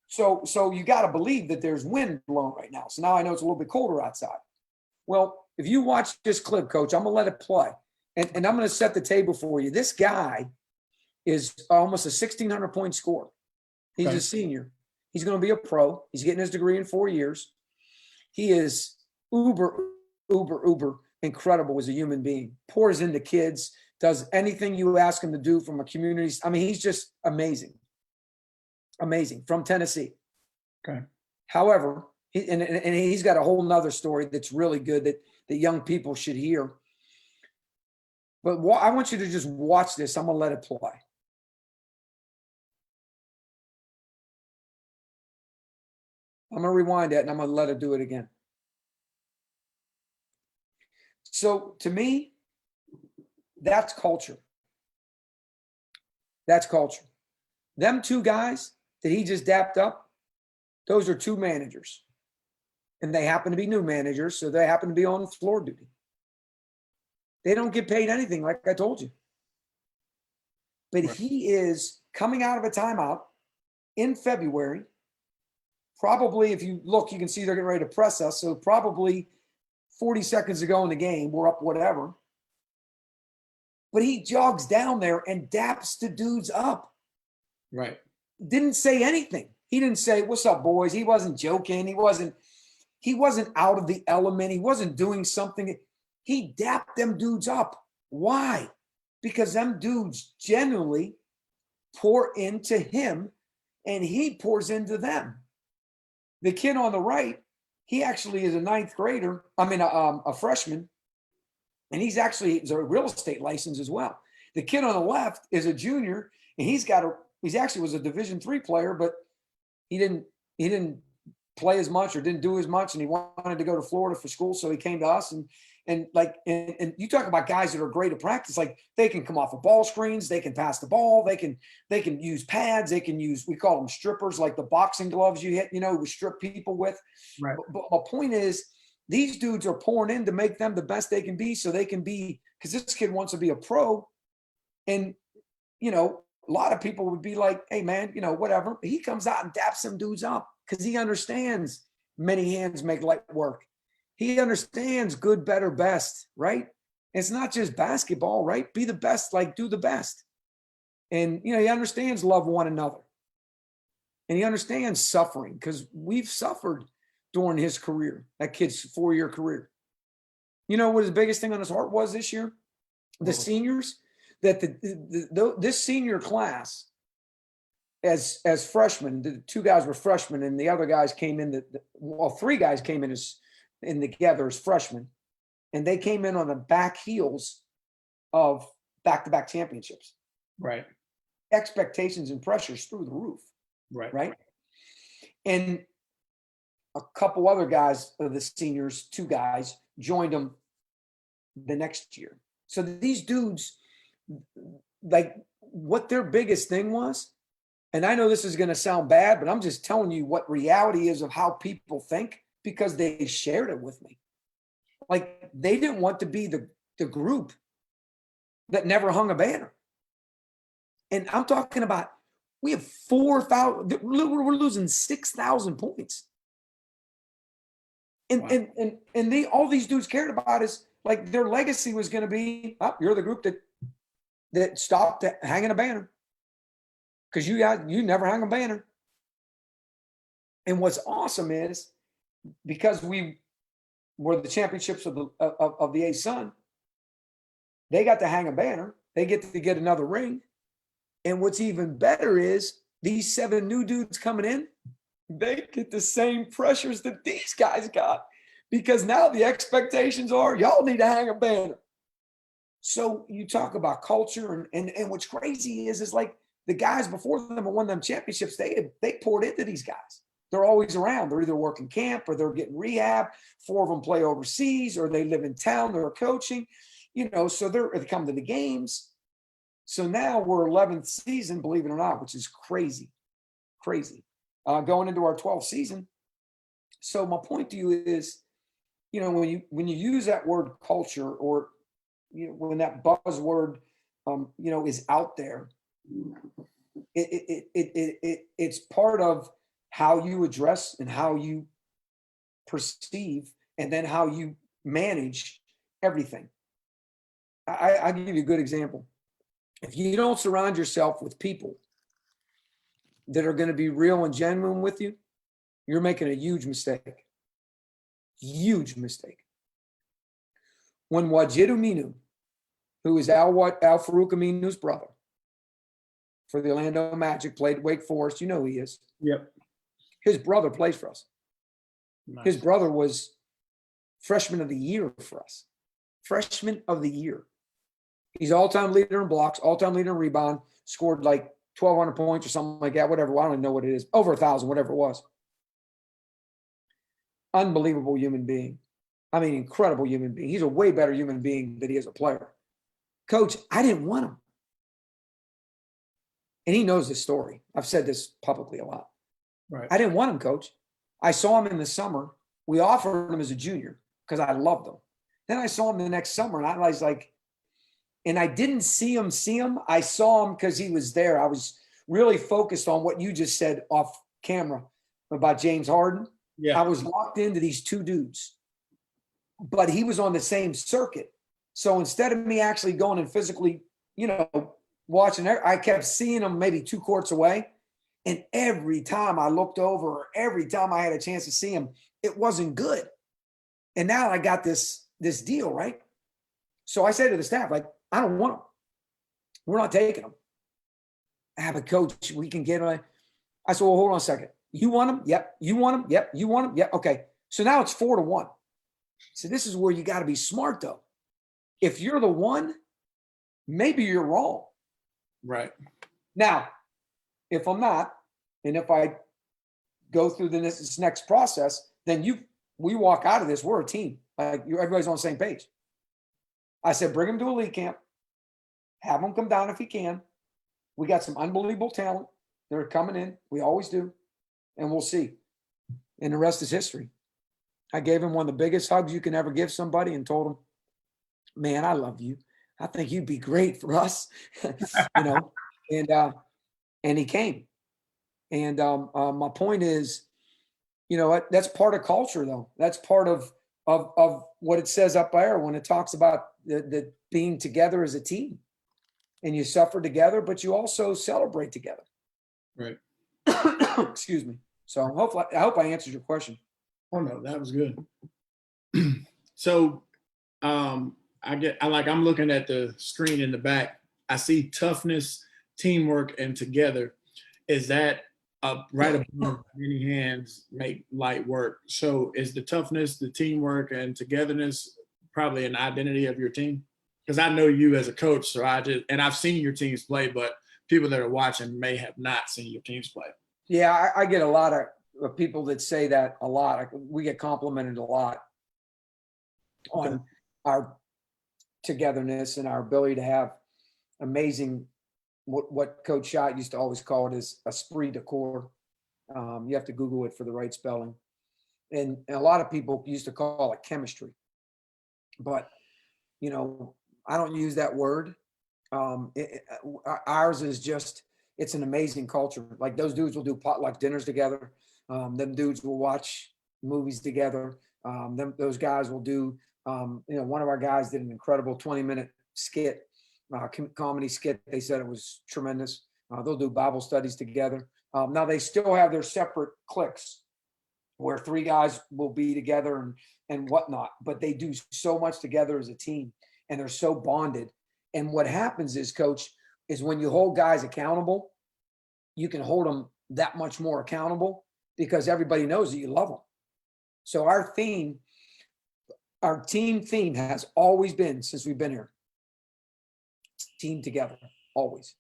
So you got to believe that there's wind blowing right now. So now I know it's a little bit colder outside. Well, if you watch this clip, Coach, I'm gonna let it play, and I'm gonna set the table for you. This guy is almost a 1,600 point scorer. He's a senior. He's going to be a pro. He's getting his degree in 4 years. He is uber incredible as a human being. Pours into kids, does anything you ask him to do from a community. I mean, he's just amazing. Amazing, from Tennessee. Okay. However, he's got a whole nother story that's really good that young people should hear. But I want you to just watch this. I'm going to let it play. I'm going to rewind that, and I'm going to let it do it again. So to me, that's culture. That's culture. Them two guys that he just dapped up, those are two managers. And they happen to be new managers, so they happen to be on floor duty. They don't get paid anything, like I told you. But Right. he is coming out of a timeout in February. Probably, if you look, you can see they're getting ready to press us. So probably 40 seconds ago in the game, we're up whatever. But he jogs down there and daps the dudes up. Right. Didn't say anything. He didn't say, "What's up, boys?" He wasn't joking. He wasn't out of the element. He wasn't doing something. He dapped them dudes up. Why? Because them dudes genuinely pour into him, and he pours into them. The kid on the right, he actually is a ninth grader. A freshman, and he's a real estate license as well. The kid on the left is a junior, and he actually was a Division III player, but he didn't play as much or didn't do as much, and he wanted to go to Florida for school, so he came to us. And you talk about guys that are great at practice, like they can come off of ball screens, they can pass the ball, they can use pads, they can use, we call them strippers, like the boxing gloves you hit, we strip people with. Right. But my point is, these dudes are pouring in to make them the best they can be, so they can be, because this kid wants to be a pro. And a lot of people would be like, "Hey man, whatever." But he comes out and daps some dudes up because he understands many hands make light work. He understands good, better, best, right? It's not just basketball, right? Be the best, like do the best. And, he understands love one another. And he understands suffering, because we've suffered during his career, that kid's 4-year career. You know what his biggest thing on his heart was this year? the seniors, that this senior class, as freshmen, the two guys were freshmen, and the other guys came in. Three guys came in together as freshmen, and they came in on the back heels of back-to-back championships. Right. Expectations and pressures through the roof. Right. And a couple other guys of the seniors, two guys, joined them the next year. So these dudes, like, what their biggest thing was, and I know this is going to sound bad, but I'm just telling you what reality is of how people think, because they shared it with me. Like, they didn't want to be the group that never hung a banner. And I'm talking about, we have 4,000, we're losing 6,000 points. And, wow. and they, all these dudes cared about is, like, their legacy was going to be, oh, you're the group that stopped hanging a banner, because you never hung a banner. And what's awesome is, because we were the championships of the A-Sun, they got to hang a banner. They get to get another ring. And what's even better is, these 7 new dudes coming in, they get the same pressures that these guys got, because now the expectations are, y'all need to hang a banner. So you talk about culture, and what's crazy is like, the guys before them who won them championships, they poured into these guys. They're always around. They're either working camp or they're getting rehab. 4 of them play overseas, or they live in town. They're coaching, so they come to the games. So now we're 11th season, believe it or not, which is crazy. Going into our 12th season. So my point to you is, when you use that word culture, or when that buzzword is out there, it's part of how you address and how you perceive, and then how you manage everything. I'll give you a good example. If you don't surround yourself with people that are going to be real and genuine with you, you're making a huge mistake. Huge mistake. When Wajidu Minu, who is Al Farouk Aminu's brother for the Orlando Magic, played Wake Forest, who he is. Yep. His brother plays for us. Nice. His brother was freshman of the year for us. Freshman of the year. He's all-time leader in blocks, all-time leader in rebound, scored like 1,200 points or something like that, whatever. I don't even know what it is. Over 1,000, whatever it was. Unbelievable human being. I mean, incredible human being. He's a way better human being than he is a player. Coach, I didn't want him. And he knows this story. I've said this publicly a lot. Right. I didn't want him, Coach. I saw him in the summer. We offered him as a junior because I loved him. Then I saw him the next summer, and I was like, and I didn't see him. I saw him because he was there. I was really focused on what you just said off camera about James Harden. Yeah. I was locked into these 2 dudes, but he was on the same circuit. So instead of me actually going and physically, watching, I kept seeing him maybe 2 courts away. And every time I looked over, or every time I had a chance to see him, it wasn't good. And now I got this deal, right? So I said to the staff, like, I don't want him. We're not taking him. But coach, we can get him. I said, well, hold on a second. You want him? Yep. You want him? Yep. You want him? Yep. Okay. So now it's 4-1. So this is where you got to be smart, though. If you're the one, maybe you're wrong. Right. Now, if I'm not, and if I go through this next process, then we walk out of this. We're a team. Like, everybody's on the same page. I said, bring him to elite camp. Have him come down if he can. We got some unbelievable talent. They're coming in. We always do. And we'll see. And the rest is history. I gave him one of the biggest hugs you can ever give somebody and told him, man, I love you. I think you'd be great for us. And he came. And my point is, that's part of culture, though. That's part of what it says up there when it talks about the being together as a team. And you suffer together, but you also celebrate together. Right. Excuse me. So I hope I answered your question. Oh, no, that was good. So I'm looking at the screen in the back. I see toughness, teamwork, and together. Is that right above many hands make light work? So is the toughness, the teamwork, and togetherness probably an identity of your team? Because I know you as a coach, so I've seen your teams play, but people that are watching may have not seen your teams play. Yeah, I get a lot of people that say that a lot. We get complimented a lot on our togetherness and our ability to have amazing, what Coach Schott used to always call it is esprit de corps. You have to Google it for the right spelling. And a lot of people used to call it chemistry. But, I don't use that word. Ours is just, it's an amazing culture. Like those dudes will do potluck dinners together. Them dudes will watch movies together. Those guys will do, one of our guys did an incredible 20-minute skit, comedy skit. They said it was tremendous. They'll do Bible studies together. Now they still have their separate cliques where 3 guys will be together and whatnot, but they do so much together as a team and they're so bonded. And what happens is, Coach, is when you hold guys accountable, you can hold them that much more accountable because everybody knows that you love them. So our team theme has always been, since we've been here, team together, always.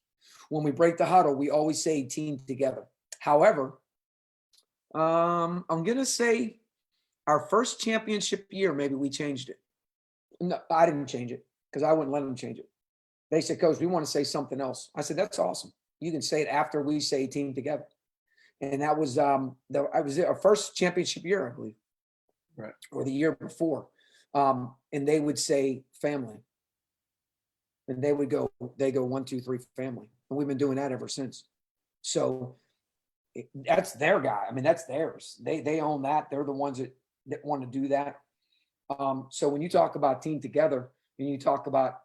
When we break the huddle, we always say team together. However, I'm going to say our first championship year, maybe we changed it. No, I didn't change it because I wouldn't let them change it. They said, Coach, we want to say something else. I said, that's awesome. You can say it after we say team together. And that was our first championship year, I believe. Right. Or the year before. And they would say family. And they go 1, 2, 3 family. And we've been doing that ever since. So that's their guy. I mean, that's theirs. They own that. They're the ones that want to do that. So when you talk about team together and you talk about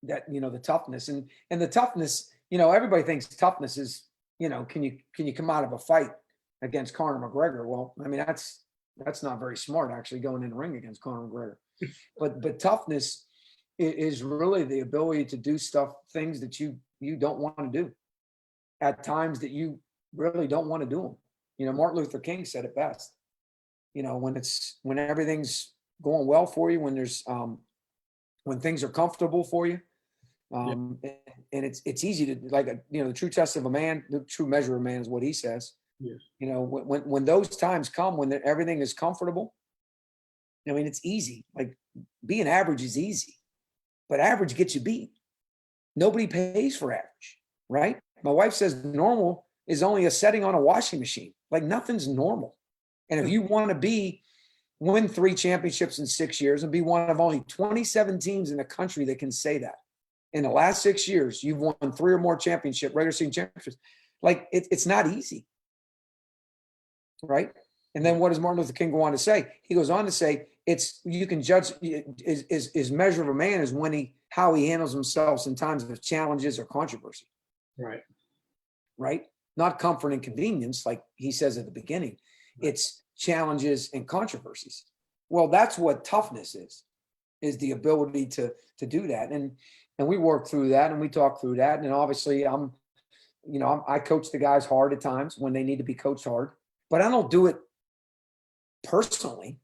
that, the toughness and the toughness, everybody thinks toughness is, can you come out of a fight against Conor McGregor? Well, I mean, that's not very smart actually going in the ring against Conor McGregor. But toughness is really the ability to do things that you don't want to do at times that you really don't want to do them. Martin Luther King said it best. When everything's going well for you, when things are comfortable for you, and it's easy to the true test of a man, the true measure of a man is what he says. Yes. When those times come, when everything is comfortable, I mean, it's easy. Like being average is easy, but average gets you beat. Nobody pays for average, right? My wife says normal is only a setting on a washing machine. Like nothing's normal. And if you want to win 3 championships in 6 years and be one of only 27 teams in the country that can say that, in the last 6 years, you've won 3 or more regular season championships. Like it's not easy, right? And then what does Martin Luther King go on to say? He goes on to say, you can judge his measure of a man is how he handles himself in times of challenges or controversy. Right. Right? Not comfort and convenience, like he says at the beginning. Right. It's challenges and controversies. Well, that's what toughness is the ability to do that. And we work through that and we talk through that. And obviously I coach the guys hard at times when they need to be coached hard, but I don't do it personally.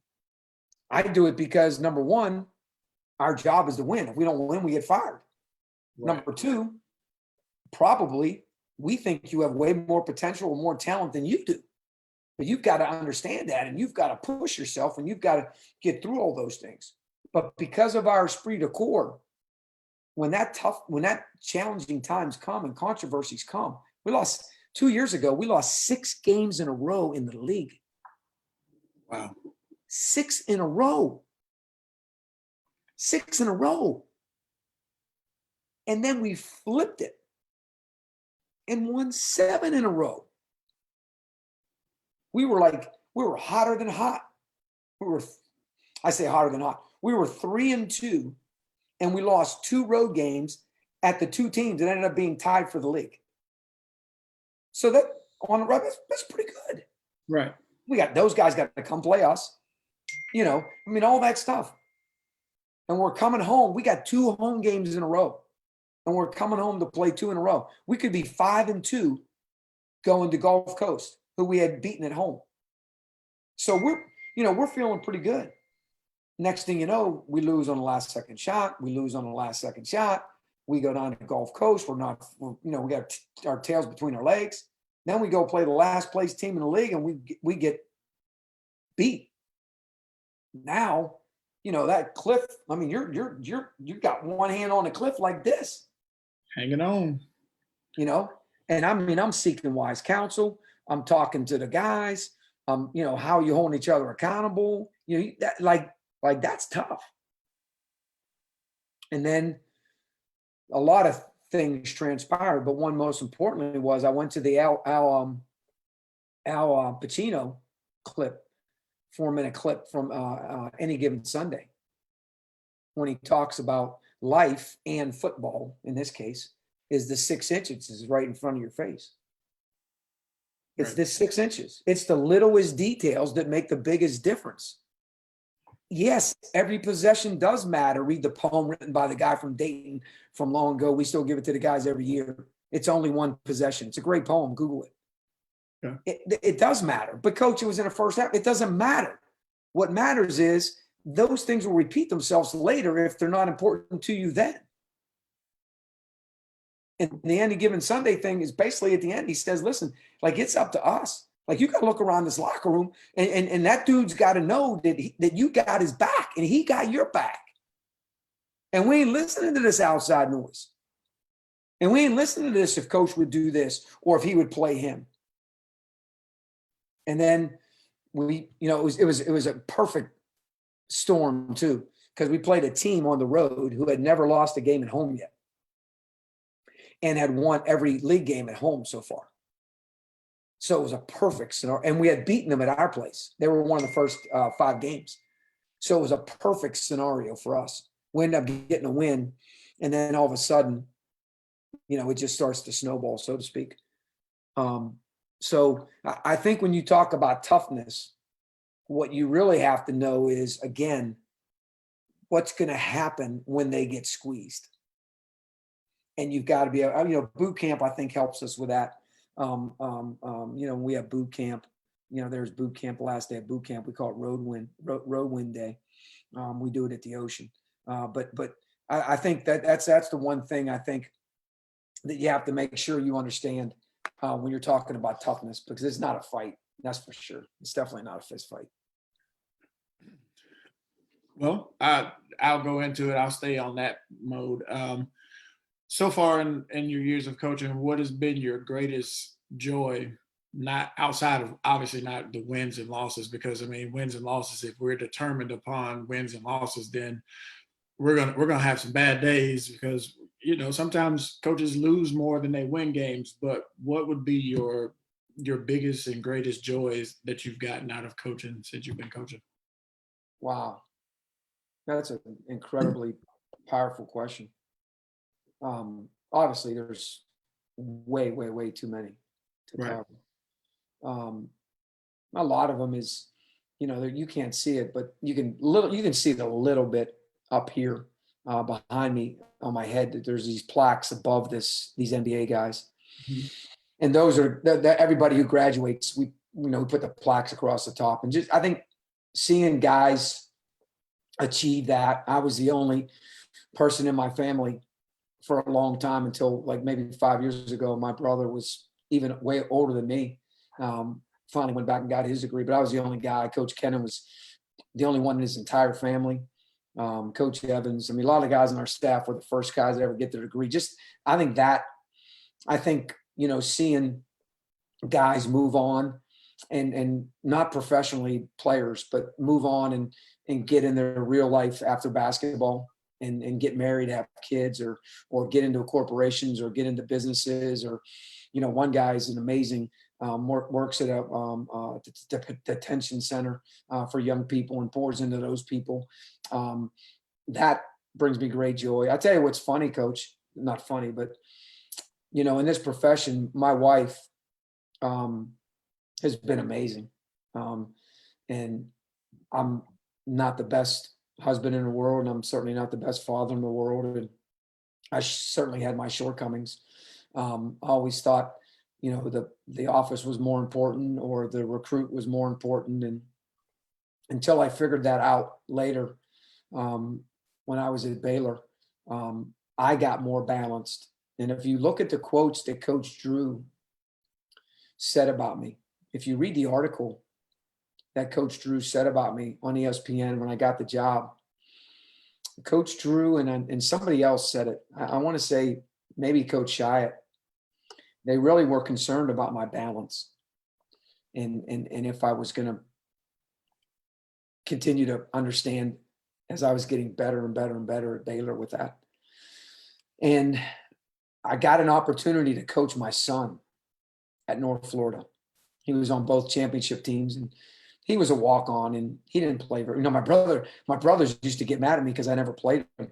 I do it because number one, our job is to win. If we don't win, we get fired. Right. Number 2, probably we think you have way more potential or more talent than you do. But you've got to understand that and you've got to push yourself and you've got to get through all those things. But because of our esprit de corps, when that challenging times come and controversies come, 2 years ago, we lost 6 games in a row in the league. Wow. 6 in a row. 6 in a row. And then we flipped it and won 7 in a row. We were hotter than hot. I say hotter than hot. We were 3-2 and we lost 2 road games at the 2 teams that ended up being tied for the league. So that on the road, that's pretty good. and we're coming home. We got 2 home games in a row, and we're coming home to play 2 in a row. We could be 5-2 going to Gulf Coast, who we had beaten at home. So we're feeling pretty good. Next thing you know, we lose on the last second shot. We lose on the last second shot. We go down to Gulf Coast. We got our tails between our legs. Then we go play the last place team in the league, and we get beat. Now, that cliff. I mean, you got one hand on the cliff like this, Hanging on. And I'm seeking wise counsel. I'm talking to the guys. How you holding each other accountable. That like that's tough. And then a lot of things transpired, but one most importantly was I went to the Al Pacino clip, 4-minute clip from Any Given Sunday, when he talks about life and football, in this case, is the 6 inches is right in front of your face. It's Right. this 6 inches. It's the littlest details that make the biggest difference. Yes, every possession does matter. Read the poem written by the guy from Dayton from long ago. We still give it to the guys every year. It's only one possession. It's a great poem. Google it. Yeah. It does matter. But coach, it was in the first half. It doesn't matter. What matters is those things will repeat themselves later if they're not important to you then. And the Any Given Sunday thing is basically at the end, he says, listen, like it's up to us. Like you got to look around this locker room and that dude's got to know that you got his back and he got your back. And we ain't listening to this outside noise. And we ain't listening to this if coach would do this or if he would play him. And then it was a perfect storm too, because we played a team on the road who had never lost a game at home yet and had won every league game at home so far. So it was a perfect scenario. And we had beaten them at our place. They were one of the first 5 games. So it was a perfect scenario for us. We ended up getting a win. And then all of a sudden, it just starts to snowball, so to speak. So I think when you talk about toughness, what you really have to know is, again, what's going to happen when they get squeezed. And you've got to be, boot camp, I think, helps us with that. We have boot camp. There's boot camp, the last day of boot camp. We call it road wind day. We do it at the ocean. But I think that's the one thing I think that you have to make sure you understand when you're talking about toughness, because it's not a fight. That's for sure. It's definitely not a fist fight. Well, I'll go into it. I'll stay on that mode. So far in your years of coaching, what has been your greatest joy, not outside of obviously not the wins and losses, because wins and losses, if we're determined upon wins and losses, then we're gonna have some bad days, because sometimes coaches lose more than they win games. But what would be your biggest and greatest joys that you've gotten out of coaching since you've been coaching? Wow. That's an incredibly powerful question. Obviously there's way too many to Right. cover. A lot of them is, you can't see it, but you can see it a little bit up here behind me on my head. That there's these plaques above these NBA guys, Mm-hmm. and those are everybody who graduates. We put the plaques across the top, and just I think seeing guys achieve that. I was the only person in my family for a long time until like maybe 5 years ago. My brother was even way older than me. Finally went back and got his degree, but I was the only guy. Coach Kennan was the only one in his entire family. Coach Evans. A lot of guys on our staff were the first guys that ever get their degree. I think seeing guys move on and not professionally players, but move on and get in their real life after basketball and get married, have kids, or get into corporations or get into businesses, or, one guy is an amazing, works at a detention center for young people and pours into those people. That brings me great joy. I tell you what's funny, Coach, not funny, but, in this profession, my wife has been amazing. And I'm not the best husband in the world, and I'm certainly not the best father in the world. And I certainly had my shortcomings. I always thought, the office was more important or the recruit was more important. And until I figured that out later, when I was at Baylor, I got more balanced. And if you look at the quotes that Coach Drew said about me, if you read the article that Coach Drew said about me on ESPN when I got the job, Coach Drew and somebody else said it. I want to say maybe Coach Shiat. They really were concerned about my balance, and if I was going to continue to understand as I was getting better and better and better at Baylor with that. And I got an opportunity to coach my son at North Florida. He was on both championship teams, and he was a walk-on, and he didn't play very. My brothers used to get mad at me because I never played him.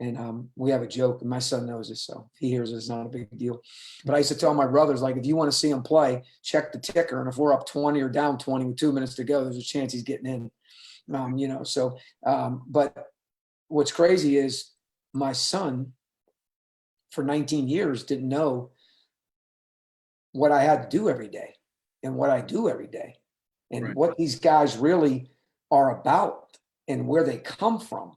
And we have a joke, and my son knows this, so if he hears it, it's not a big deal. But I used to tell my brothers, like, if you want to see him play, check the ticker, and if we're up 20 or down 20 with 2 minutes to go, there's a chance he's getting in. But what's crazy is my son for 19 years didn't know what I had to do every day and what I do every day and Right. what these guys really are about and where they come from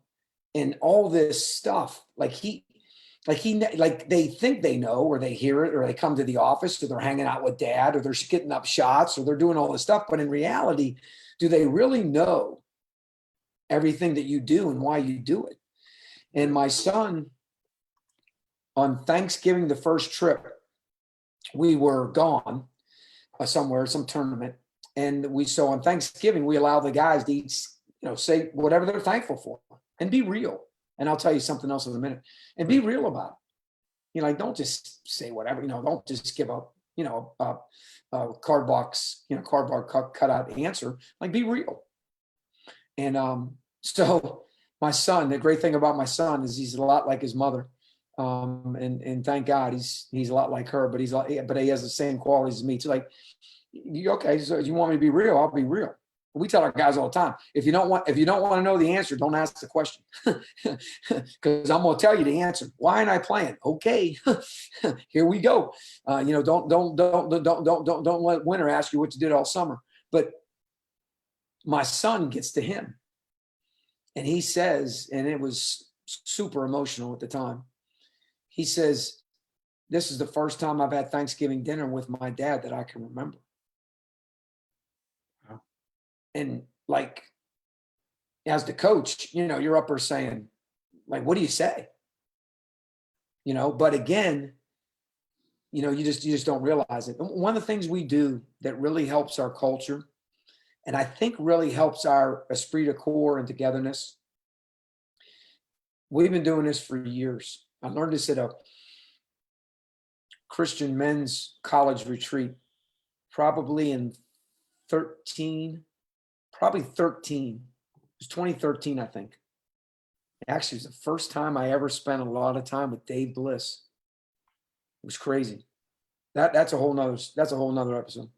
and all this stuff. Like they think they know, or they hear it, or they come to the office, or they're hanging out with dad, or they're getting up shots, or they're doing all this stuff. But in reality, do they really know everything that you do and why you do it? And my son, on Thanksgiving, the first trip, we were gone somewhere, some tournament. And so on Thanksgiving, we allow the guys to eat, say whatever they're thankful for and be real. And I'll tell you something else in a minute, and be real about it. Like, don't just say whatever, don't just give up, a cardboard cutout answer. Like, be real. And so my son, the great thing about my son is he's a lot like his mother. And thank God he's a lot like her, but he has the same qualities as me too. Like, okay, so you want me to be real? I'll be real. We tell our guys all the time, if you don't want to know the answer, don't ask the question, because I'm going to tell you the answer. Why ain't I playing? Okay, here we go. Don't let winter ask you what you did all summer. But my son gets to him, and he says, and it was super emotional at the time. He says, "This is the first time I've had Thanksgiving dinner with my dad that I can remember." Wow. And like, as the coach, you're up there saying, like, what do you say? But again, you just don't realize it. One of the things we do that really helps our culture, and I think really helps our esprit de corps and togetherness. We've been doing this for years. I learned this at a Christian men's college retreat, probably in 13. It was 2013, I think. Actually, it was the first time I ever spent a lot of time with Dave Bliss. It was crazy. That's a whole nother episode.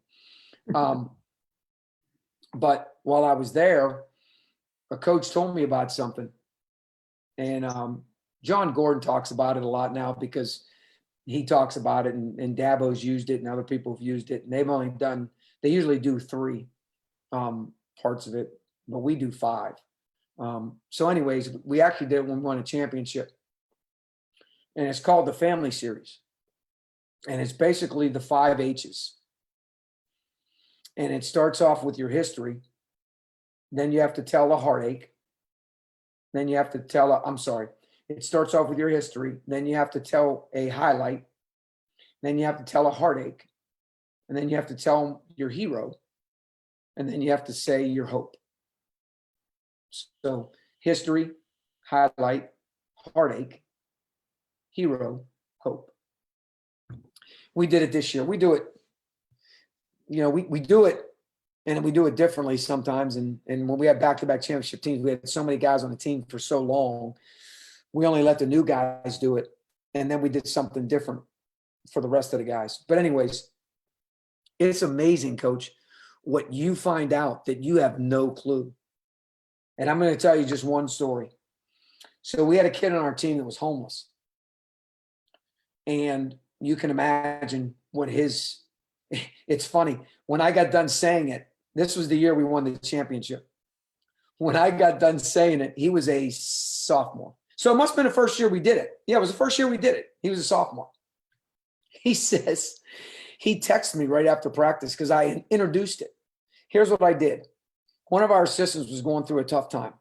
But while I was there, a coach told me about something. And John Gordon talks about it a lot now, because he talks about it, and Dabo's used it, and other people have used it. And they usually do 3 parts of it, but we do 5. So anyways, we actually did it when we won a championship. And it's called the Family Series. And it's basically the 5 H's. And it starts off with your history. Then you have to tell a heartache. Then you have to tell it starts off with your history. Then you have to tell a highlight. Then you have to tell a heartache. And then you have to tell your hero. And then you have to say your hope. So history, highlight, heartache, hero, hope. We did it this year. We do it, we do it, and we do it differently sometimes. And when we had back-to-back championship teams, we had so many guys on the team for so long, we only let the new guys do it. And then we did something different for the rest of the guys. But anyways, it's amazing, Coach, what you find out that you have no clue. And I'm going to tell you just one story. So we had a kid on our team that was homeless. And you can imagine what it's funny. When I got done saying it, this was the year we won the championship. When I got done saying it, he was a sophomore. So it must have been the first year we did it. Yeah, it was the first year we did it. He was a sophomore. He says, he texted me right after practice because I introduced it. Here's what I did. One of our assistants was going through a tough time.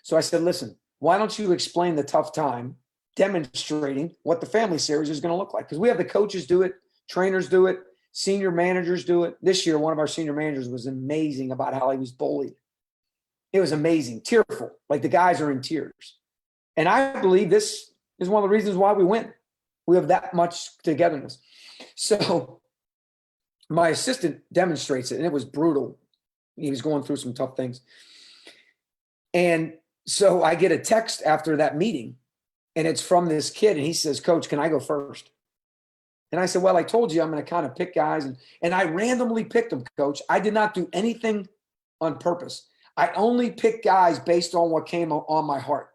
So I said, listen, why don't you explain the tough time, demonstrating what the family series is going to look like? Because we have the coaches do it, trainers do it, senior managers do it. This year, one of our senior managers was amazing about how he was bullied. It was amazing, tearful, like the guys are in tears. And I believe this is one of the reasons why we win. We have that much togetherness. So my assistant demonstrates it, and it was brutal. He was going through some tough things. And so I get a text after that meeting, and it's from this kid, and he says, Coach, can I go first? And I said, well, I told you I'm going to kind of pick guys. And I randomly picked them, Coach. I did not do anything on purpose. I only picked guys based on what came on my heart.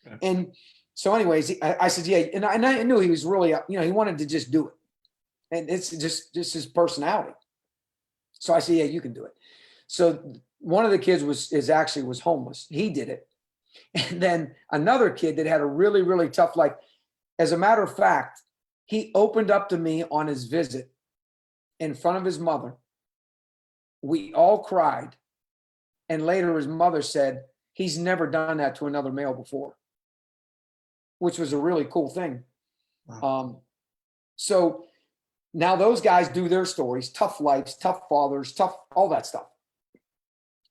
Okay. And so anyways, I said, yeah. And I knew he was really, he wanted to just do it. And it's just his personality. So I said, yeah, you can do it. So one of the kids was homeless. He did it. And then another kid that had a really, really tough life. As a matter of fact, he opened up to me on his visit in front of his mother. We all cried. And later his mother said, he's never done that to another male before, which was a really cool thing. Wow. So now those guys do their stories, tough lives, tough fathers, tough, all that stuff.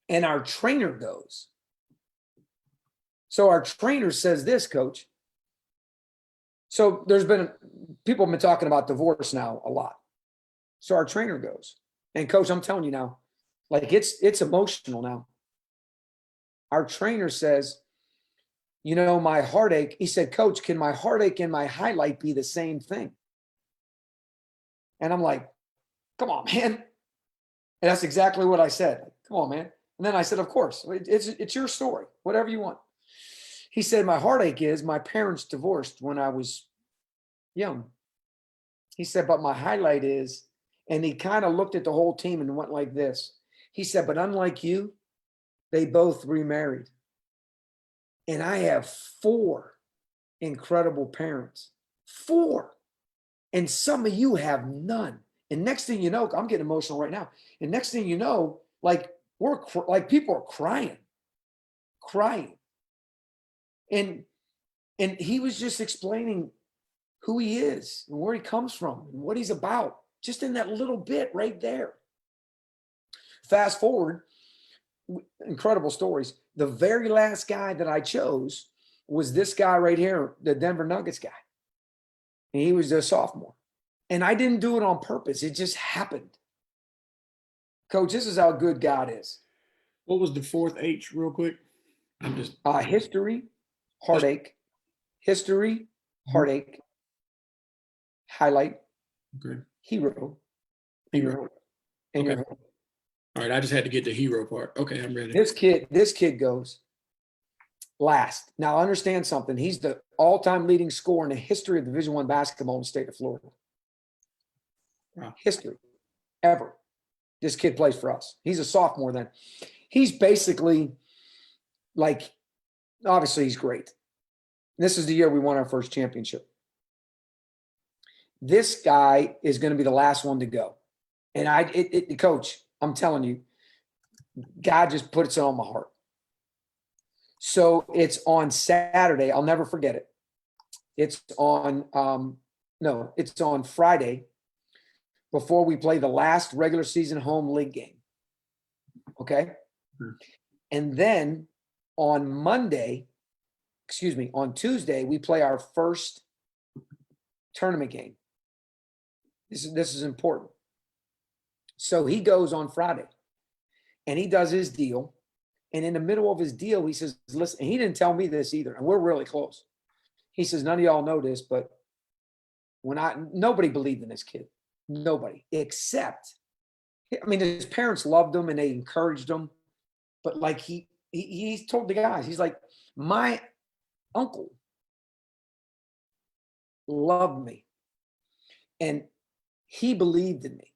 And our trainer goes. So our trainer says this, Coach. So people have been talking about divorce now a lot. So our trainer goes, and Coach, I'm telling you now, like it's emotional now. Our trainer says, my heartache, he said, Coach, can my heartache and my highlight be the same thing? And I'm like, come on, man. And that's exactly what I said. Come on, man. And then I said, of course, it's your story, whatever you want. He said, my heartache is my parents divorced when I was young. He said, but my highlight is, and he kind of looked at the whole team and went like this. He said, but unlike you, they both remarried. And I have 4 incredible parents. 4. And some of you have none. And next thing you know, I'm getting emotional right now. And next thing you know, like people are crying. And he was just explaining who he is and where he comes from and what he's about, just in that little bit right there. Fast forward, incredible stories. The very last guy that I chose was this guy right here, the Denver Nuggets guy. And he was a sophomore. And I didn't do it on purpose. It just happened. Coach, this is how good God is. What was the 4th H real quick? I'm just history, heartache, history, heartache, highlight, okay. Hero. Hero. And okay. All right, I just had to get the hero part. Okay, I'm ready. This kid goes last. Now understand something. He's the all-time leading scorer in the history of Division I basketball in the state of Florida. Wow. History, ever. This kid plays for us. He's a sophomore then. He's basically like, obviously he's great. This is the year we won our first championship. This guy is going to be the last one to go. And Coach, I'm telling you, God just puts it on my heart. So it's on Saturday. I'll never forget it. It's on Friday before we play the last regular season home league game. Okay. Mm-hmm. And then on Tuesday, we play our first tournament game. This is important. So he goes on Friday and he does his deal. And in the middle of his deal, he says, listen, and he didn't tell me this either. And we're really close. He says, none of y'all know this, but nobody believed in this kid. Nobody, except, his parents loved him and they encouraged him. But like he's told the guys, he's like, my uncle loved me and he believed in me.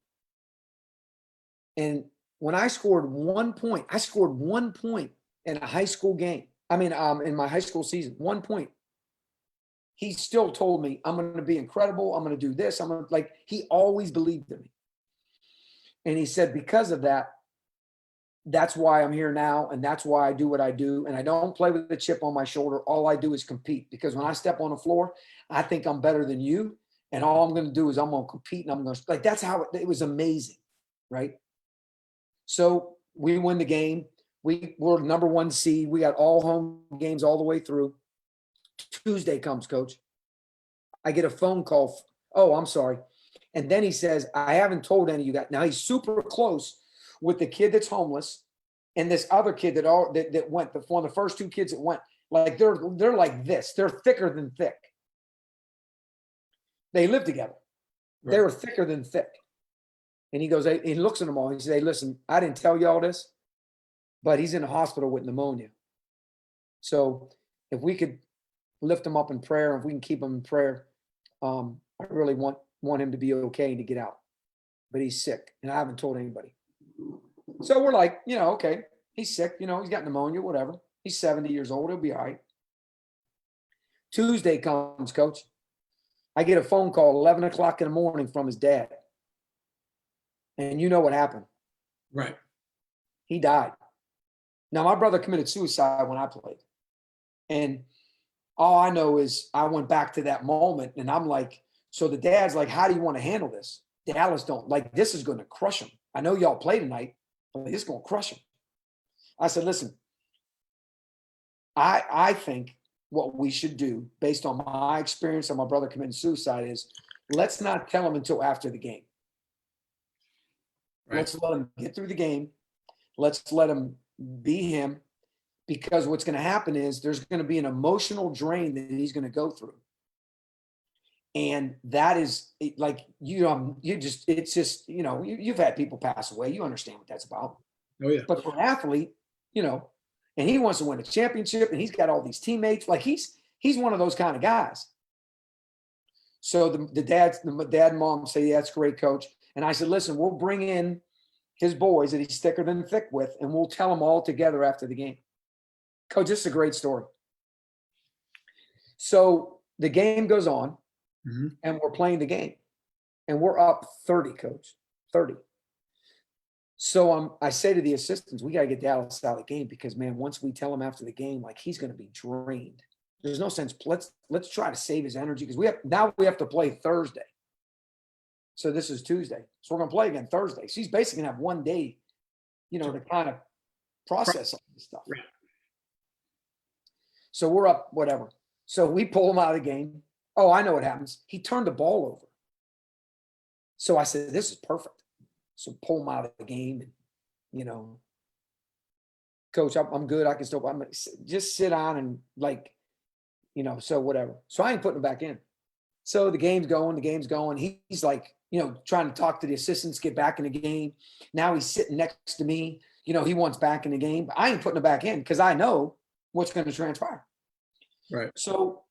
And when I scored 1 point, I scored 1 point in a high school game. I mean, in my high school season, 1 point. He still told me, I'm going to be incredible. I'm going to do this. I'm going to, like, he always believed in me. And he said, because of that, that's why I'm here now. And that's why I do what I do. And I don't play with a chip on my shoulder. All I do is compete, because when I step on the floor, I think I'm better than you. And all I'm going to do is I'm going to compete, and I'm going to, like, that's how it was amazing. Right. So we win the game. We were number 1 seed. We got all home games all the way through. Tuesday comes, coach. I get a phone call. Oh, I'm sorry. And then he says, I haven't told any of you guys. Now he's super close with the kid that's homeless and this other kid that went, one of the first 2 kids that went. Like they're like this. They're thicker than thick. They live together. Right. They were thicker than thick. And he goes, he looks at them all. He says, hey, listen, I didn't tell you all this, but he's in the hospital with pneumonia. So if we could lift him up in prayer, if we can keep him in prayer, I really want him to be okay and to get out. But he's sick, and I haven't told anybody. So we're like, okay, he's sick. He's got pneumonia, whatever. He's 70 years old. He'll be all right. Tuesday comes, coach. I get a phone call 11 o'clock in the morning from his dad. And you know what happened? Right. He died. Now, my brother committed suicide when I played. And all I know is I went back to that moment, and I'm like, so the dad's like, how do you want to handle this? Dallas don't, like, this is going to crush him. I know y'all play tonight, but this is going to crush him. I said, listen, I think what we should do, based on my experience on my brother committing suicide, is let's not tell him until after the game. Right. Let's let him get through the game. Let's let him be him, because what's going to happen is there's going to be an emotional drain that he's going to go through. And that is like, it's just, you've had people pass away. You understand what that's about. Oh, yeah. But for an athlete, and he wants to win a championship, and he's got all these teammates. Like he's one of those kind of guys. So the dad and mom say, yeah, that's great, coach. And I said, listen, we'll bring in his boys that he's thicker than thick with, and we'll tell them all together after the game. Coach, this is a great story. So the game goes on, and we're playing the game, and we're up 30, coach, 30. So I say to the assistants, we got to get Dallas out of the game, because, man, once we tell him after the game, like, he's going to be drained. There's no sense. Let's try to save his energy, because we have to play Thursday. So this is Tuesday. So we're going to play again Thursday. So he's basically going to have 1 day, to kind of process all this stuff. Right. So we're up, whatever. So we pull him out of the game. Oh, I know what happens. He turned the ball over. So I said, this is perfect. So pull him out of the game, and, coach, I'm good. I can still, just sit on and, like, so whatever. So I ain't putting him back in. So the game's going. He's like, trying to talk to the assistants, get back in the game. Now he's sitting next to me. He wants back in the game. But I ain't putting him back in, because I know what's going to transpire. Right. So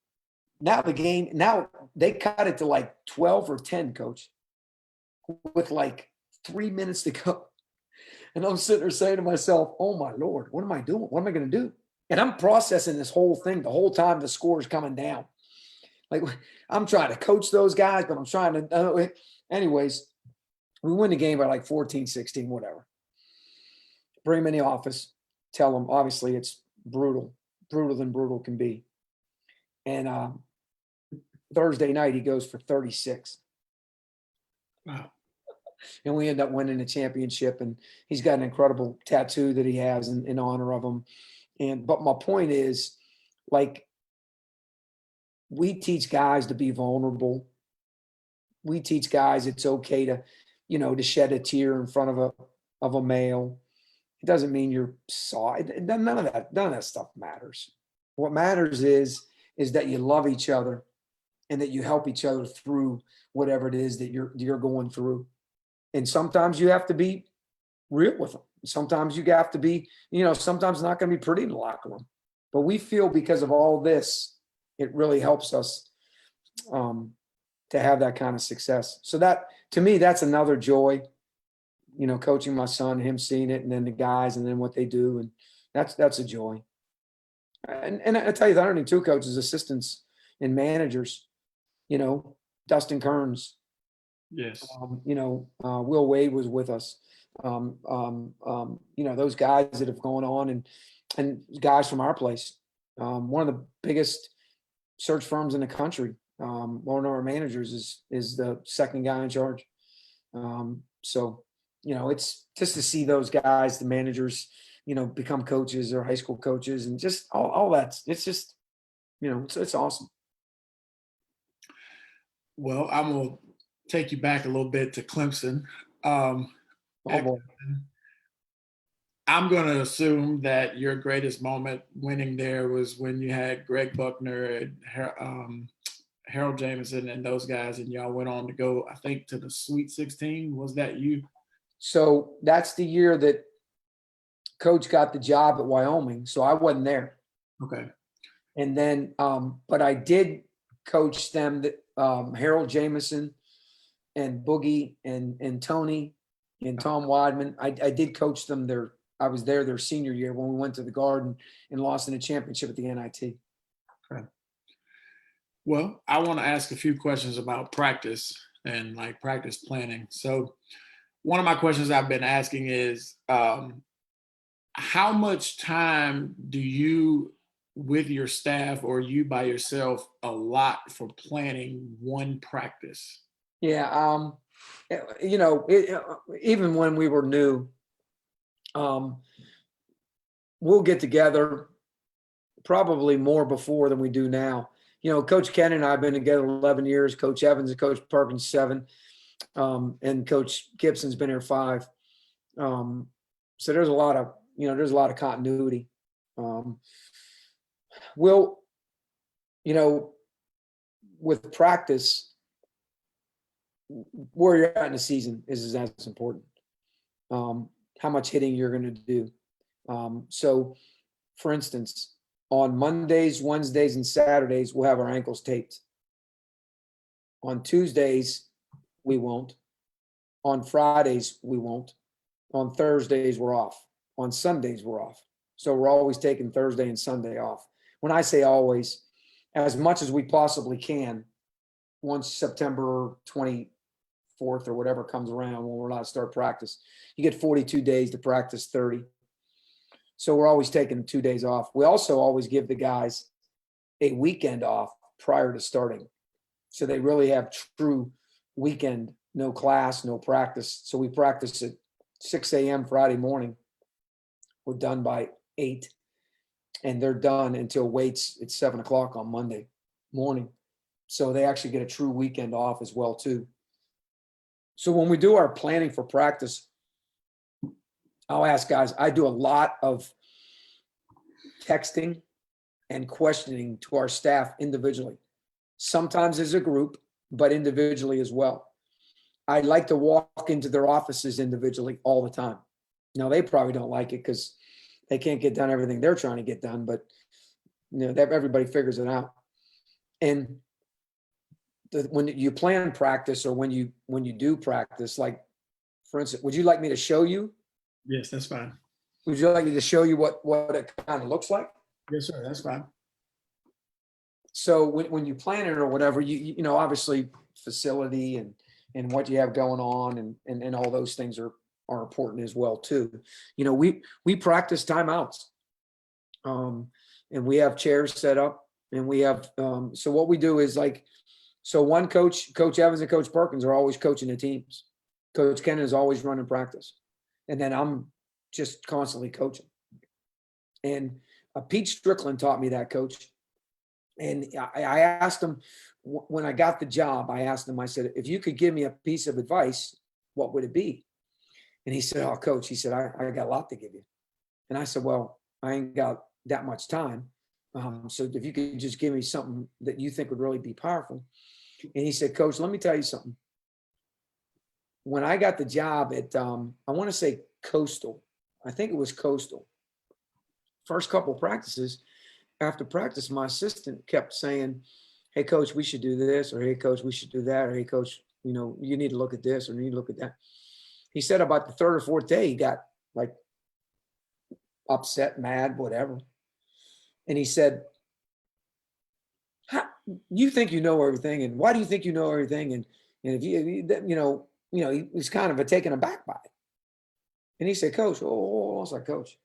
now they cut it to like 12 or 10, coach, with like 3 minutes to go. And I'm sitting there saying to myself, oh my Lord, what am I doing? What am I going to do? And I'm processing this whole thing the whole time the score is coming down. Like, I'm trying to coach those guys, but I'm trying to, anyways, we win the game by like 14-16, whatever. Bring him in the office, tell him, obviously it's brutal than brutal can be. And Thursday night, he goes for 36. Wow. And we end up winning the championship, and he's got an incredible tattoo that he has in honor of him. But my point is, like, we teach guys to be vulnerable. We teach guys it's okay to, to shed a tear in front of a male. It doesn't mean you're soft. None of that stuff matters. What matters is that you love each other, and that you help each other through whatever it is that you're going through. And sometimes you have to be real with them. Sometimes you have to be, sometimes it's not going to be pretty in the locker room. But we feel because of all this, it really helps us to have that kind of success. So that, to me, that's another joy, coaching my son, him seeing it, and then the guys, and then what they do. And that's a joy. And I tell you, the underneath two coaches, assistants, and managers, Dustin Kearns, Yes. Will Wade was with us. Those guys that have gone on and guys from our place. One of the biggest search firms in the country. One of our managers is the second guy in charge. So, it's just to see those guys, the managers, become coaches or high school coaches, and just all that. It's just, it's awesome. Well, I'm going to take you back a little bit to Clemson. Oh, boy. I'm going to assume that your greatest moment winning there was when you had Greg Buckner and Harold Jameson and those guys, and y'all went on to go, I think, to the Sweet 16. Was that you? So that's the year that Coach got the job at Wyoming. So I wasn't there. Okay. And then, but I did coach them, Harold Jameson and Boogie and Tony and Tom Weidman. I did coach them I was there their senior year when we went to the Garden and lost in a championship at the NIT. Okay. Well, I want to ask a few questions about practice and like practice planning. So one of my questions I've been asking is, how much time do you, with your staff or you by yourself, allot for planning one practice? Yeah. Even when we were new, we'll get together probably more before than we do now. Coach Ken and I have been together 11 years, Coach Evans and Coach Perkins 7, and Coach Gibson's been here 5. So there's a lot of continuity. With practice, where you're at in the season is as important. How much hitting you're going to do. So, for instance, on Mondays, Wednesdays, and Saturdays, we'll have our ankles taped. On Tuesdays, we won't. On Fridays, we won't. On Thursdays, we're off. On Sundays, we're off. So we're always taking Thursday and Sunday off. When I say always, as much as we possibly can, once September 24th or whatever comes around when we're allowed to start practice, you get 42 days to practice 30. So we're always taking 2 days off. We also always give the guys a weekend off prior to starting. So they really have true weekend, no class, no practice. So we practice at 6 a.m. Friday morning. We're done by 8, and they're done until weights at 7 o'clock on Monday morning. So they actually get a true weekend off as well too. So when we do our planning for practice, I'll ask guys, I do a lot of texting and questioning to our staff individually, sometimes as a group, but individually as well. I like to walk into their offices individually all the time. Now, they probably don't like it because they can't get done everything they're trying to get done, but everybody figures it out. And when you plan practice or when you do practice, like, for instance, would you like me to show you? Yes, that's fine. Would you like me to show you what it kind of looks like? Yes, sir. That's fine. So when you plan it or whatever, you obviously facility and what you have going on and all those things are important as well too. We practice timeouts, and we have chairs set up, and we have so what we do is one coach, Coach Evans and Coach Perkins, are always coaching the teams. Coach Ken is always running practice, and then I'm just constantly coaching. And Pete Strickland taught me that, coach. And I asked him when I got the job, I said, if you could give me a piece of advice, what would it be? And he said, oh, coach, he said, I got a lot to give you. And I said, well, I ain't got that much time. So if you could just give me something that you think would really be powerful. And he said, coach, let me tell you something. When I got the job at, I want to say Coastal, I think it was Coastal. First couple practices, after practice, my assistant kept saying, "Hey, coach, we should do this," or "Hey, coach, we should do that," or "Hey, coach, you need to look at this or you need to look at that." He said about the third or fourth day, he got like upset, mad, whatever. And he said, you think you know everything, and why do you think you know everything? And if he was kind of taken aback by it. And he said, "Coach, oh," I was like, Coach,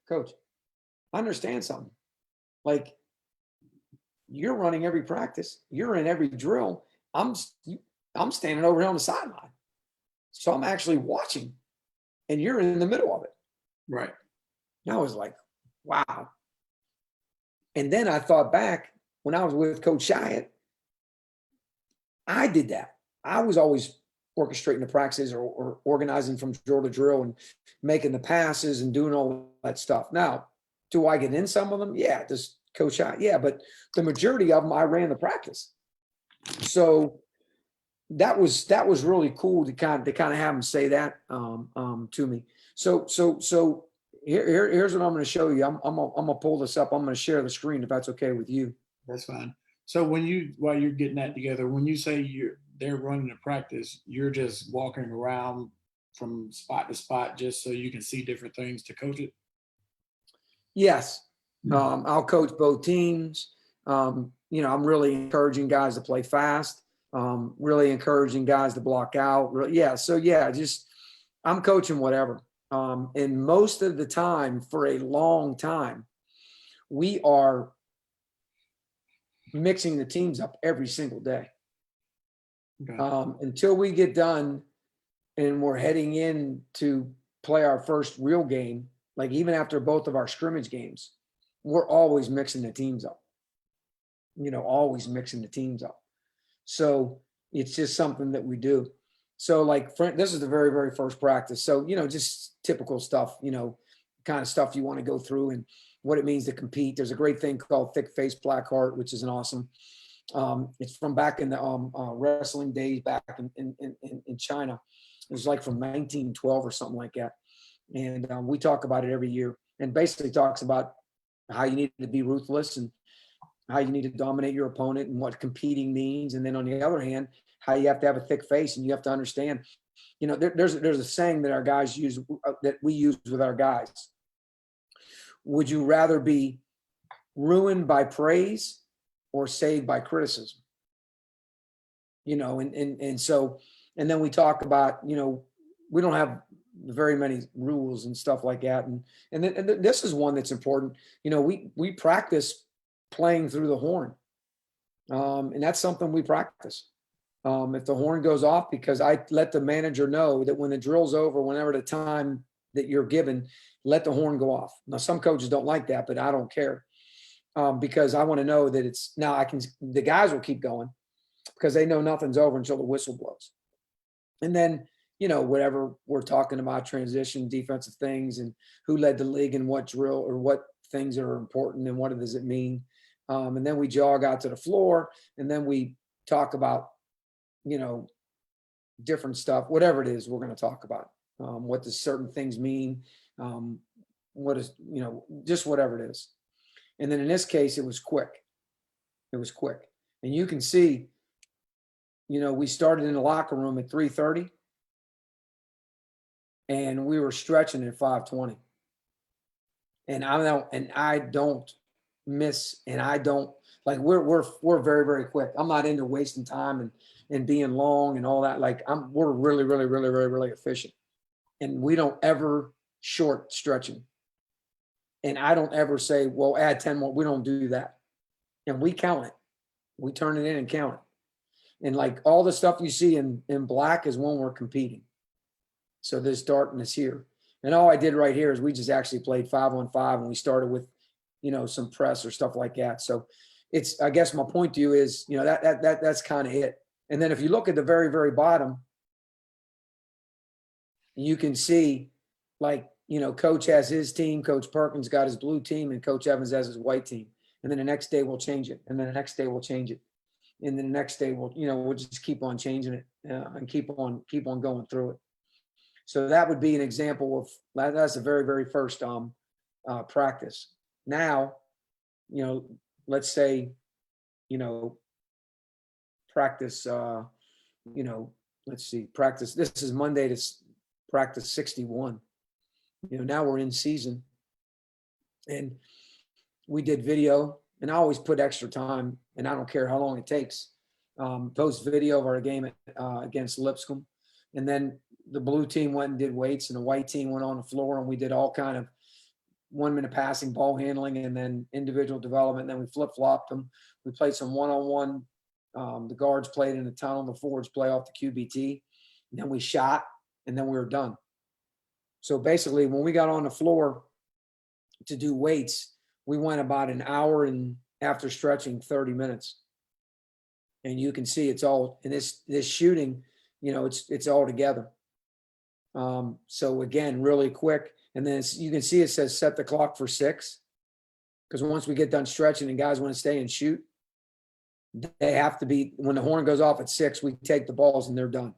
I understand something. Like, you're running every practice, you're in every drill. I'm standing over here on the sideline, so I'm actually watching, and you're in the middle of it." Right. And I was like, wow. And then I thought back when I was with Coach Shyatt, I did that. I was always orchestrating the practices or organizing from drill to drill and making the passes and doing all that stuff. Now, do I get in some of them? Yeah. Does Coach Shyatt? Yeah. But the majority of them, I ran the practice. So that was really cool to kind of have him say that to me. So here's what I'm going to show you. I'm gonna pull this up. I'm going to share the screen if that's okay with you. That's fine. So while you're getting that together, when you say they're running a practice, you're just walking around from spot to spot just so you can see different things to coach it? Yes. I'll coach both teams. I'm really encouraging guys to play fast. Really encouraging guys to block out. Yeah. So yeah, just I'm coaching whatever. And most of the time, for a long time, we are mixing the teams up every single day. Okay. Until we get done and we're heading in to play our first real game, like even after both of our scrimmage games, we're always mixing the teams up. Always mixing the teams up. So it's just something that we do. So like this is the very, very first practice. So, just typical stuff, kind of stuff you want to go through and what it means to compete. There's a great thing called thick face black heart, which is an awesome. It's from back in the wrestling days back in China. It was like from 1912 or something like that. And we talk about it every year, and basically talks about how you need to be ruthless and how you need to dominate your opponent and what competing means. And then on the other hand, how you have to have a thick face and you have to understand, there's a saying that our guys use, that we use with our guys. Would you rather be ruined by praise or saved by criticism? And then we talk about, we don't have very many rules and stuff like that. And this is one that's important. We practice playing through the horn. And that's something we practice. If the horn goes off, because I let the manager know that when the drill's over, whenever the time that you're given, let the horn go off. Now, some coaches don't like that, but I don't care, because I want to know that the guys will keep going because they know nothing's over until the whistle blows. And then, whatever we're talking about, transition, defensive things, and who led the league and what drill or what things are important and what does it mean. And then we jog out to the floor, and then we talk about, different stuff, whatever it is we're going to talk about. What does certain things mean? What is, just whatever it is. And then in this case, it was quick. It was quick. And you can see, we started in the locker room at 3:30 and we were stretching at 5:20. And I don't miss, and I don't like, we're very, very quick. I'm not into wasting time and being long and all that. Like we're really, really, really, really, really efficient. And we don't ever short stretching. And I don't ever say, well, add 10 more. We don't do that. And we count it. We turn it in and count it. And like all the stuff you see in black is when we're competing. So this darkness here. And all I did right here is we just actually played 5-on-5, and we started with, some press or stuff like that. So I guess my point to you is, that's kind of it. And then if you look at the very, very bottom, you can see like, coach has his team, Coach Perkins got his blue team, and Coach Evans has his white team. And then the next day we'll change it. And then the next day we'll change it. And then the next day we'll just keep on changing it and keep on going through it. So that would be an example of that's the very, very first practice. Now, let's say, practice, let's see, practice. This is Monday to practice 61. Now we're in season, and we did video, and I always put extra time, and I don't care how long it takes. Post video of our game against Lipscomb, and then the blue team went and did weights, and the white team went on the floor, and we did all kind of 1 minute passing, ball handling, and then individual development. And then we flip-flopped them. We played some one-on-one. The guards played in the tunnel, the forwards play off the QBT. And then we shot, and then we were done. So basically, when we got on the floor to do weights, we went about an hour, and after stretching, 30 minutes. And you can see it's all in this shooting, it's all together. So again, really quick. And then you can see it says set the clock for 6. Because once we get done stretching and guys want to stay and shoot, they have to be, when the horn goes off at 6, we take the balls and they're done.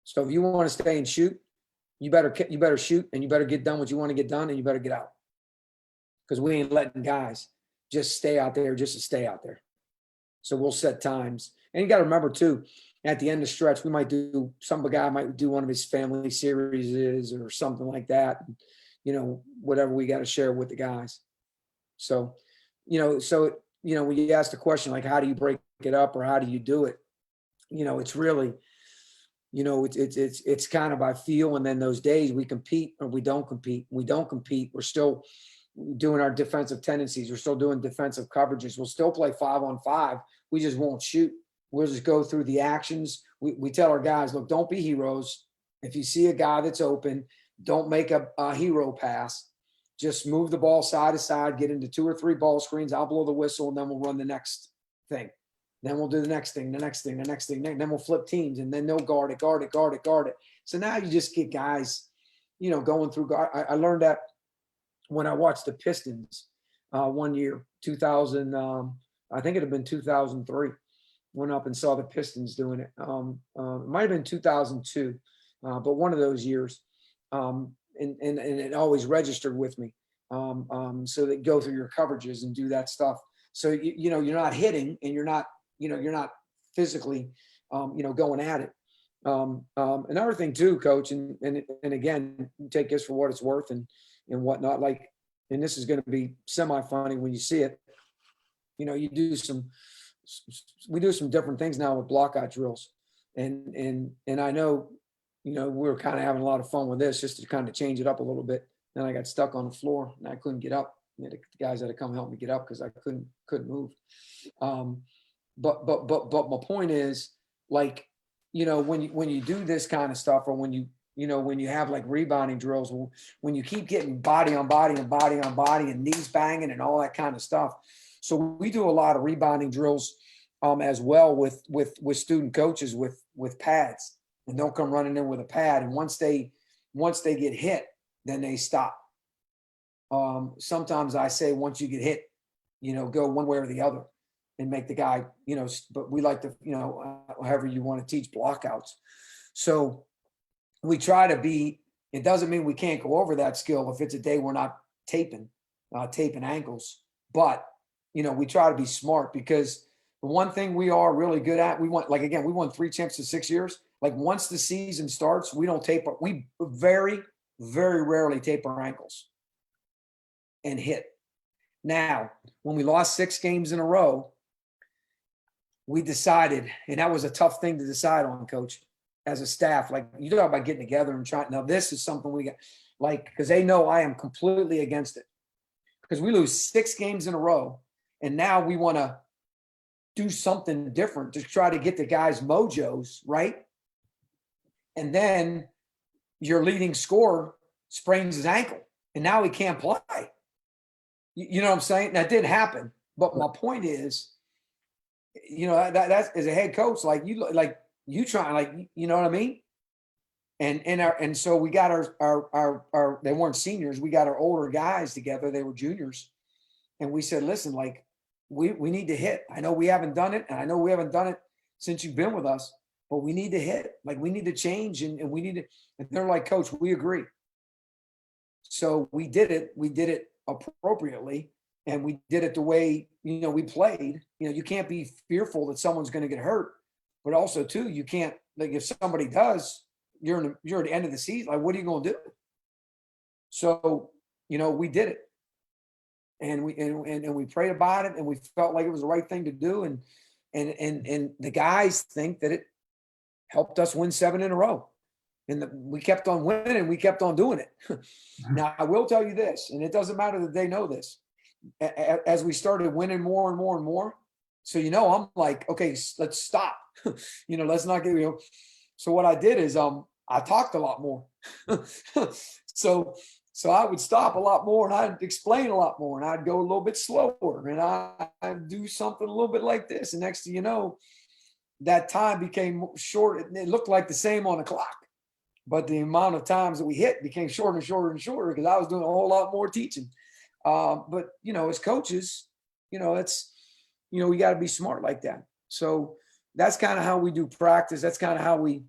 So if you want to stay and shoot, you better shoot, and you better get done what you want to get done, and you better get out. Because we ain't letting guys just stay out there just to stay out there. So we'll set times. And you got to remember too, at the end of stretch, we might do, some guy might do one of his family series or something like that. Whatever we got to share with the guys. So, when you ask the question, like, how do you break it up or how do you do it? It's really, it's kind of by feel. And then those days we compete or we don't compete. We don't compete. We're still doing our defensive tendencies. We're still doing defensive coverages. We'll still play 5-on-5. We just won't shoot. We'll just go through the actions. We tell our guys, look, don't be heroes. If you see a guy that's open, don't make a hero pass. Just move the ball side to side, get into 2 or 3 ball screens. I'll blow the whistle, and then we'll run the next thing. Then we'll do the next thing, the next thing, the next thing. Then we'll flip teams, and then they'll guard it. So now you just get guys, going through guard. I learned that when I watched the Pistons one year, 2000, I think it had been 2003. Went up and saw the Pistons doing it. It might have been 2002, but one of those years. And it always registered with me. So they go through your coverages and do that stuff. So you're not hitting, and you're not physically going at it. Another thing too, Coach, and again, you take this for what it's worth and whatnot. Like, and this is going to be semi-funny when you see it. We do some different things now with block-out drills, and I know. We're kind of having a lot of fun with this just to kind of change it up a little bit. Then I got stuck on the floor and I couldn't get up. The guys had to come help me get up because I couldn't move. But my point is, like, when you do this kind of stuff, or when you have like rebounding drills, when you keep getting body on body and body on body and knees banging and all that kind of stuff. So we do a lot of rebounding drills as well with student coaches with pads. And they'll come running in with a pad. And once they get hit, then they stop. Sometimes I say, once you get hit, go one way or the other and make the guy, but we like to, however you want to teach blockouts. So we try to be, it doesn't mean we can't go over that skill if it's a day we're not taping ankles, but, we try to be smart, because the one thing we are really good at, we won 3 champs in 6 years. Like, once the season starts, we don't tape. We very, very rarely tape our ankles and hit. Now, when we lost 6 games in a row, we decided, and that was a tough thing to decide on, Coach, as a staff. Like, you talk about getting together and trying. Now, this is something we got, like, because they know I am completely against it. Because we lose 6 games in a row, and now we want to do something different to try to get the guys' mojos, right? And then your leading scorer sprains his ankle, and now he can't play. You know what I'm saying? That didn't happen. But my point is, that's as a head coach, you try, you know what I mean? And so we got our they weren't seniors. We got our older guys together. They were juniors. And we said, listen, like, we need to hit. I know we haven't done it, and I know we haven't done it since you've been with us. but we need to hit. Like we need to change, and we need to. And they're like, Coach, we agree. So we did it. We did it appropriately, and we did it the way we played. You can't be fearful that someone's going to get hurt, but also too, you can't, like, if somebody does, you're at the end of the season. Like, what are you going to do? So we did it, and we prayed about it, and we felt like it was the right thing to do, and the guys think that it helped us win 7 in a row. And we kept on winning, and we kept on doing it. Now, I will tell you this, and it doesn't matter that they know this. As we started winning more and more and more, so I'm like, okay, let's stop. Let's not get. So what I did is I talked a lot more. So I would stop a lot more, and I'd explain a lot more, and I'd go a little bit slower, and I'd do something a little bit like this. And next thing you know, that time became short. It looked like the same on the clock, but the amount of times that we hit became shorter and shorter and shorter because I was doing a whole lot more teaching. But as coaches, it's we got to be smart like that. So that's kind of how we do practice. That's kind of how we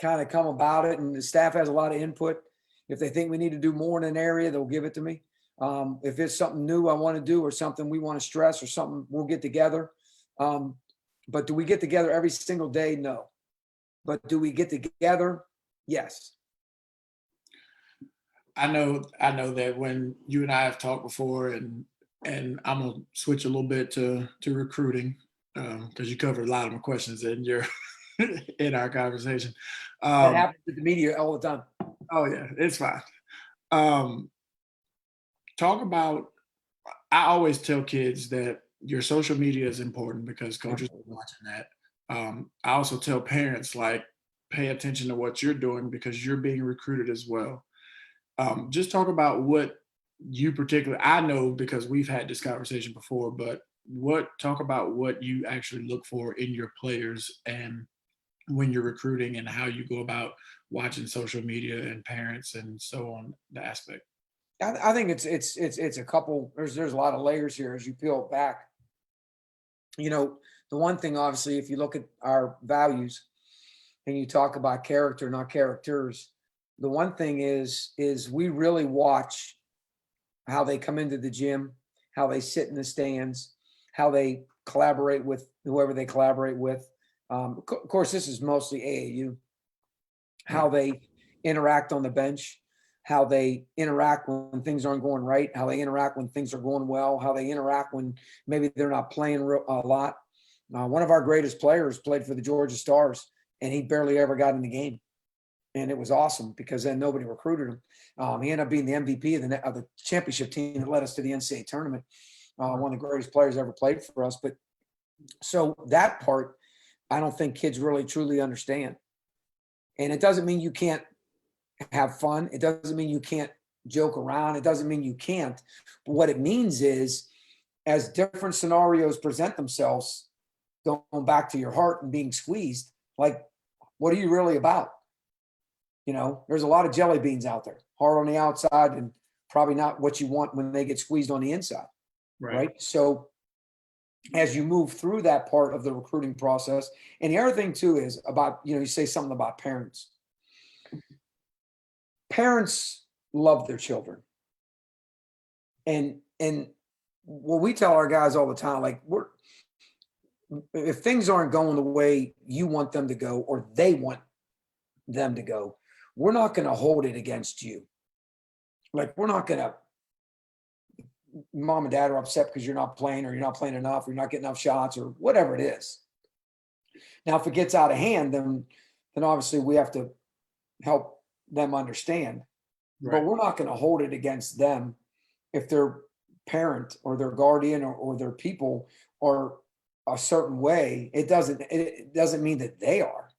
kind of come about it. And the staff has a lot of input. If they think we need to do more in an area, they'll give it to me. If it's something new I want to do, or something we want to stress, or something, we'll get together. But do we get together every single day? No. But do we get together? Yes. I know that when you and I have talked before, and I'm gonna switch a little bit to recruiting, because you covered a lot of my questions in your in our conversation. That happens with the media all the time. Oh yeah, it's fine. Talk about. I always tell kids that your social media is important because coaches are watching that. I also tell parents, like, pay attention to what you're doing because you're being recruited as well. Just talk about what you particularly, I know because we've had this conversation before, but talk about what you actually look for in your players and when you're recruiting, and how you go about watching social media and parents and so on, the aspect. I think it's a couple. There's a lot of layers here as you peel it back. The one thing, obviously, if you look at our values and you talk about character, not characters, the one thing is we really watch how they come into the gym, how they sit in the stands, how they collaborate with whoever they collaborate with. Of course, this is mostly AAU. How they interact on the bench, how they interact when things aren't going right, how they interact when things are going well, how they interact when maybe they're not playing a lot. One of our greatest players played for the Georgia Stars, and he barely ever got in the game. And it was awesome because then nobody recruited him. He ended up being the MVP of the championship team that led us to the NCAA tournament. One of the greatest players ever played for us. But so that part, I don't think kids really truly understand. And it doesn't mean you can't have fun. It doesn't mean you can't joke around. It doesn't mean you can't. But what it means is, as different scenarios present themselves, going back to your heart and being squeezed, like, what are you really about? There's a lot of jelly beans out there, hard on the outside and probably not what you want when they get squeezed on the inside. Right? So as you move through that part of the recruiting process, and the other thing too is about, you say something about parents. Parents love their children. And what we tell our guys all the time, like, if things aren't going the way you want them to go, or they want them to go, we're not going to hold it against you. Like, we're not going to, mom and dad are upset because you're not playing, or you're not playing enough, or you're not getting enough shots, or whatever it is. Now, if it gets out of hand, then obviously we have to help them understand. Right. But we're not going to hold it against them if their parent or their guardian or their people are a certain way. It doesn't mean that they are.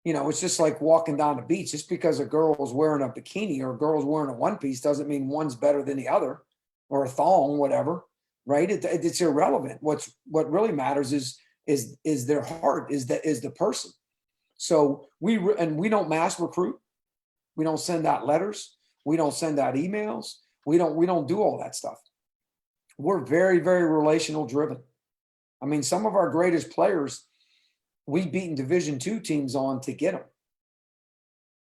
It's just like walking down the beach. Just because a girl is wearing a bikini or a girl's wearing a one piece doesn't mean one's better than the other, or a thong, whatever, right? It's irrelevant. What really matters is their heart, is the person. So we don't mass recruit. We don't send out letters. We don't send out emails. We don't do all that stuff. We're very, very relational driven. I mean, some of our greatest players, we've beaten Division II teams on to get them.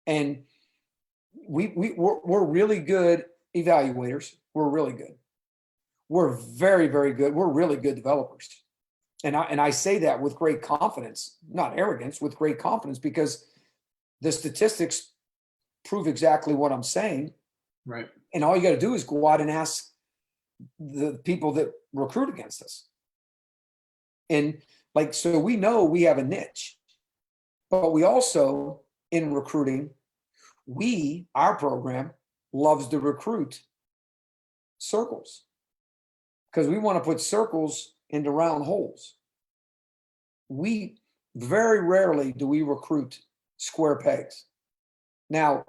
And we're really good evaluators. We're really good. We're very, very good. We're really good developers. And I say that with great confidence, not arrogance, with great confidence, because the statistics prove exactly what I'm saying. Right. And all you got to do is go out and ask the people that recruit against us. And like, so we know we have a niche, but we also, in recruiting, our program loves to recruit circles, because we want to put circles into round holes. We very rarely do we recruit square pegs. Now,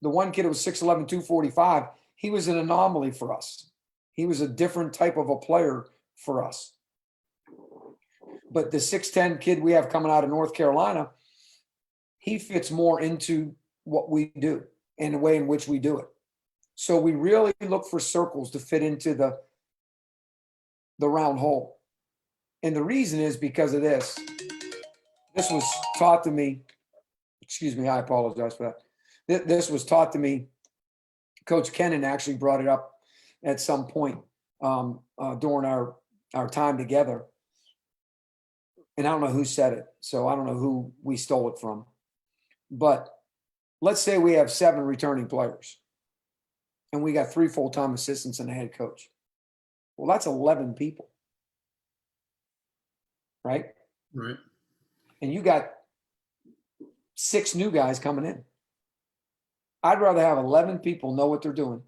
the one kid who was 6'11", 245, he was an anomaly for us. He was a different type of a player for us. But the 6'10" kid we have coming out of North Carolina, he fits more into what we do and the way in which we do it. So we really look for circles to fit into the round hole. And the reason is because of this. This was taught to me. Excuse me, I apologize for that. This was taught to me. Coach Kennan actually brought it up at some point during our time together. And I don't know who said it, so I don't know who we stole it from. But let's say we have 7 returning players, and we got 3 full-time assistants and a head coach. Well, that's 11 people, right? Right. And you got 6 new guys coming in. I'd rather have 11 people know what they're doing,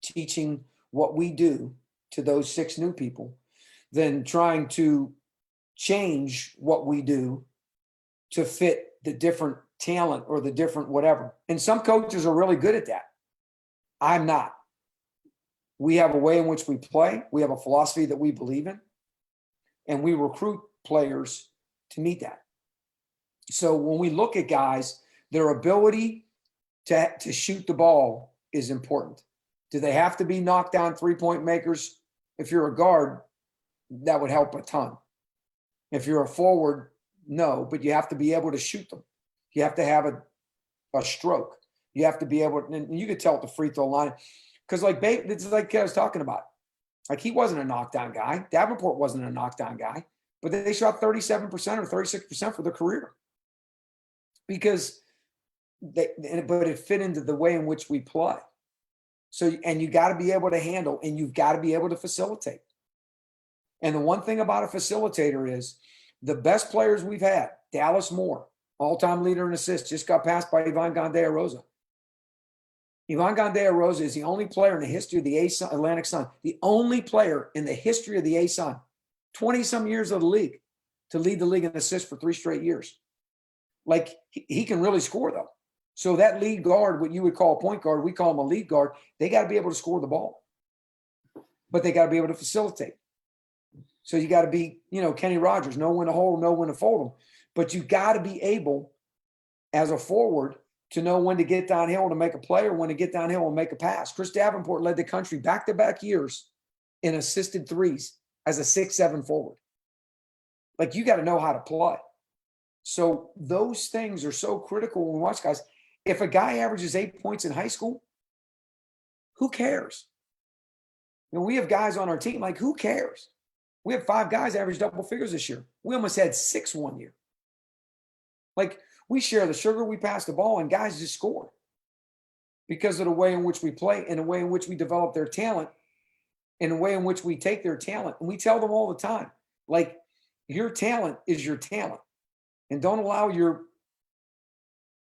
teaching what we do to those 6 new people, than trying to change what we do to fit the different talent or the different whatever. And some coaches are really good at that. I'm not. We have a way in which we play. We have a philosophy that we believe in, and we recruit players to meet that. So when we look at guys, their ability to shoot the ball is important. Do they have to be knockdown 3-point makers? If you're a guard, that would help a ton. If you're a forward, no, but you have to be able to shoot them. You have to have a stroke. You have to be able to, and you could tell at the free throw line, because it's like I was talking about. Like, he wasn't a knockdown guy. Davenport wasn't a knockdown guy, but they shot 37% or 36% for their career. Because but it fit into the way in which we play. So, and you got to be able to handle, and you've got to be able to facilitate. And the one thing about a facilitator is the best players we've had, Dallas Moore, all-time leader in assists, just got passed by Ivan Gandaya-Rosa. Ivan Gandaya-Rosa is the only player in the history of the Atlantic Sun, the only player in the history of the A-Sun, 20-some years of the league, to lead the league in assists for 3 straight years. Like, he can really score, though. So that lead guard, what you would call a point guard, we call him a lead guard, they got to be able to score the ball. But they got to be able to facilitate. So you got to be, Kenny Rogers, know when to hold them, know when to fold them. But you got to be able, as a forward, to know when to get downhill to make a play, or when to get downhill and make a pass. Chris Davenport led the country back-to-back years in assisted threes as a 6'7" forward. Like, you got to know how to play. So those things are so critical when we watch guys. If a guy averages 8 points in high school, who cares? We have guys on our team, like, who cares? We have 5 guys average double figures this year. We almost had 6 one year. Like, we share the sugar, we pass the ball, and guys just score because of the way in which we play, and the way in which we develop their talent, and the way in which we take their talent. And we tell them all the time, like, your talent is your talent. And don't allow your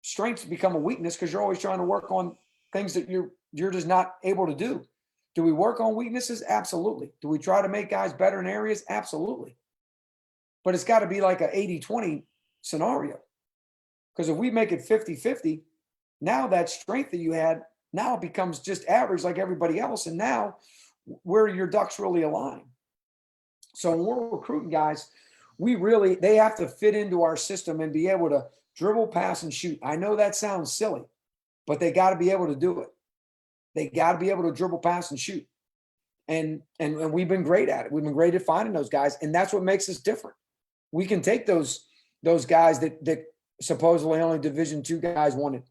strengths to become a weakness, because you're always trying to work on things that you're just not able to do. Do we work on weaknesses? Absolutely. Do we try to make guys better in areas? Absolutely. But it's got to be like an 80-20 scenario. Because if we make it 50-50, now that strength that you had now becomes just average like everybody else. And now where your ducks really align. So when we're recruiting guys, they have to fit into our system and be able to dribble, pass, and shoot. I know that sounds silly, but they got to be able to do it. They got to be able to dribble, pass, and shoot. And we've been great at it. We've been great at finding those guys. And that's what makes us different. We can take those those guys that supposedly only Division II guys wanted.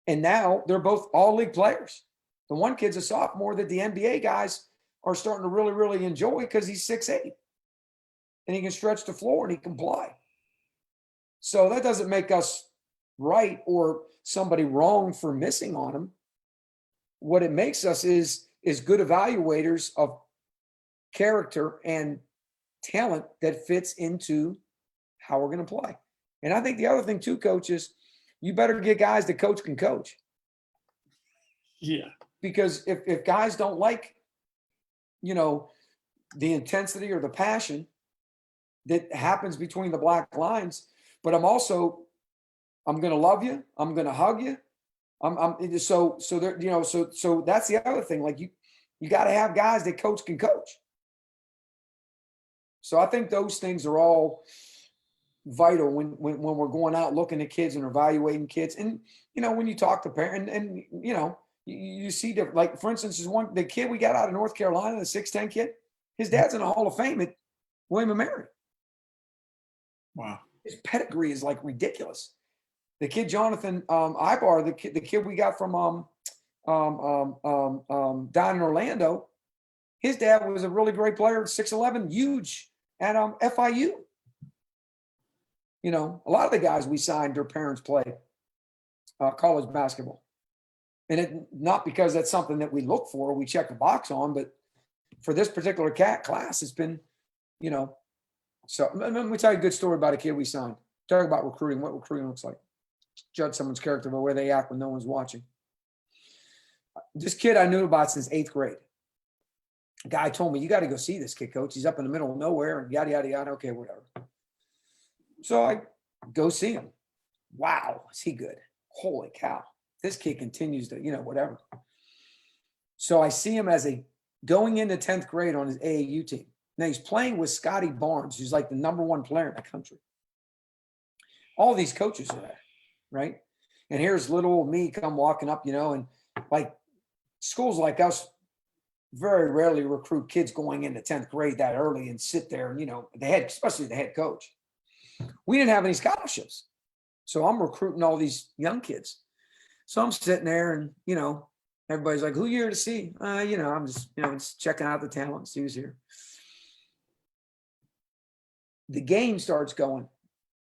And now they're both all league players. The one kid's a sophomore that the NBA guys are starting to really, really enjoy because he's 6'8", and he can stretch the floor and he can play. So that doesn't make us right or somebody wrong for missing on him. What it makes us is good evaluators of character and talent that fits into how we're going to play. And I think the other thing too, coach, is you better get guys that coach can coach. Yeah. Because if guys don't like, the intensity or the passion that happens between the black lines, but I'm going to love you. I'm going to hug you. So there, so that's the other thing. Like you got to have guys that coach can coach. So I think those things are all vital when we're going out looking at kids and evaluating kids. And, when you talk to parents and you see different, like for instance, the kid we got out of North Carolina, the 6'10" kid, his dad's in the Hall of Fame at William & Mary. Wow. His pedigree is like ridiculous. The kid Jonathan Ibar, the kid we got from down in Orlando, his dad was a really great player, 6'11", huge at FIU. A lot of the guys we signed, their parents played college basketball. And it not because that's something that we look for, we check the box on, but for this particular class, it's been, So let me tell you a good story about a kid we signed. Talk about recruiting, what recruiting looks like. Judge someone's character by where they act when no one's watching. This kid I knew about since 8th grade. A guy told me, you got to go see this kid, coach. He's up in the middle of nowhere and yada, yada, yada. Okay, whatever. So I go see him. Wow, is he good? Holy cow. This kid continues to, whatever. So I see him going into 10th grade on his AAU team. Now he's playing with Scotty Barnes, who's like the number one player in the country. All these coaches are there, right? And here's little old me come walking up, and like schools like us very rarely recruit kids going into 10th grade that early and sit there and, especially the head coach. We didn't have any scholarships. So I'm recruiting all these young kids. So I'm sitting there and, everybody's like, who you here to see? I'm just checking out the talent, see who's here. The game starts going,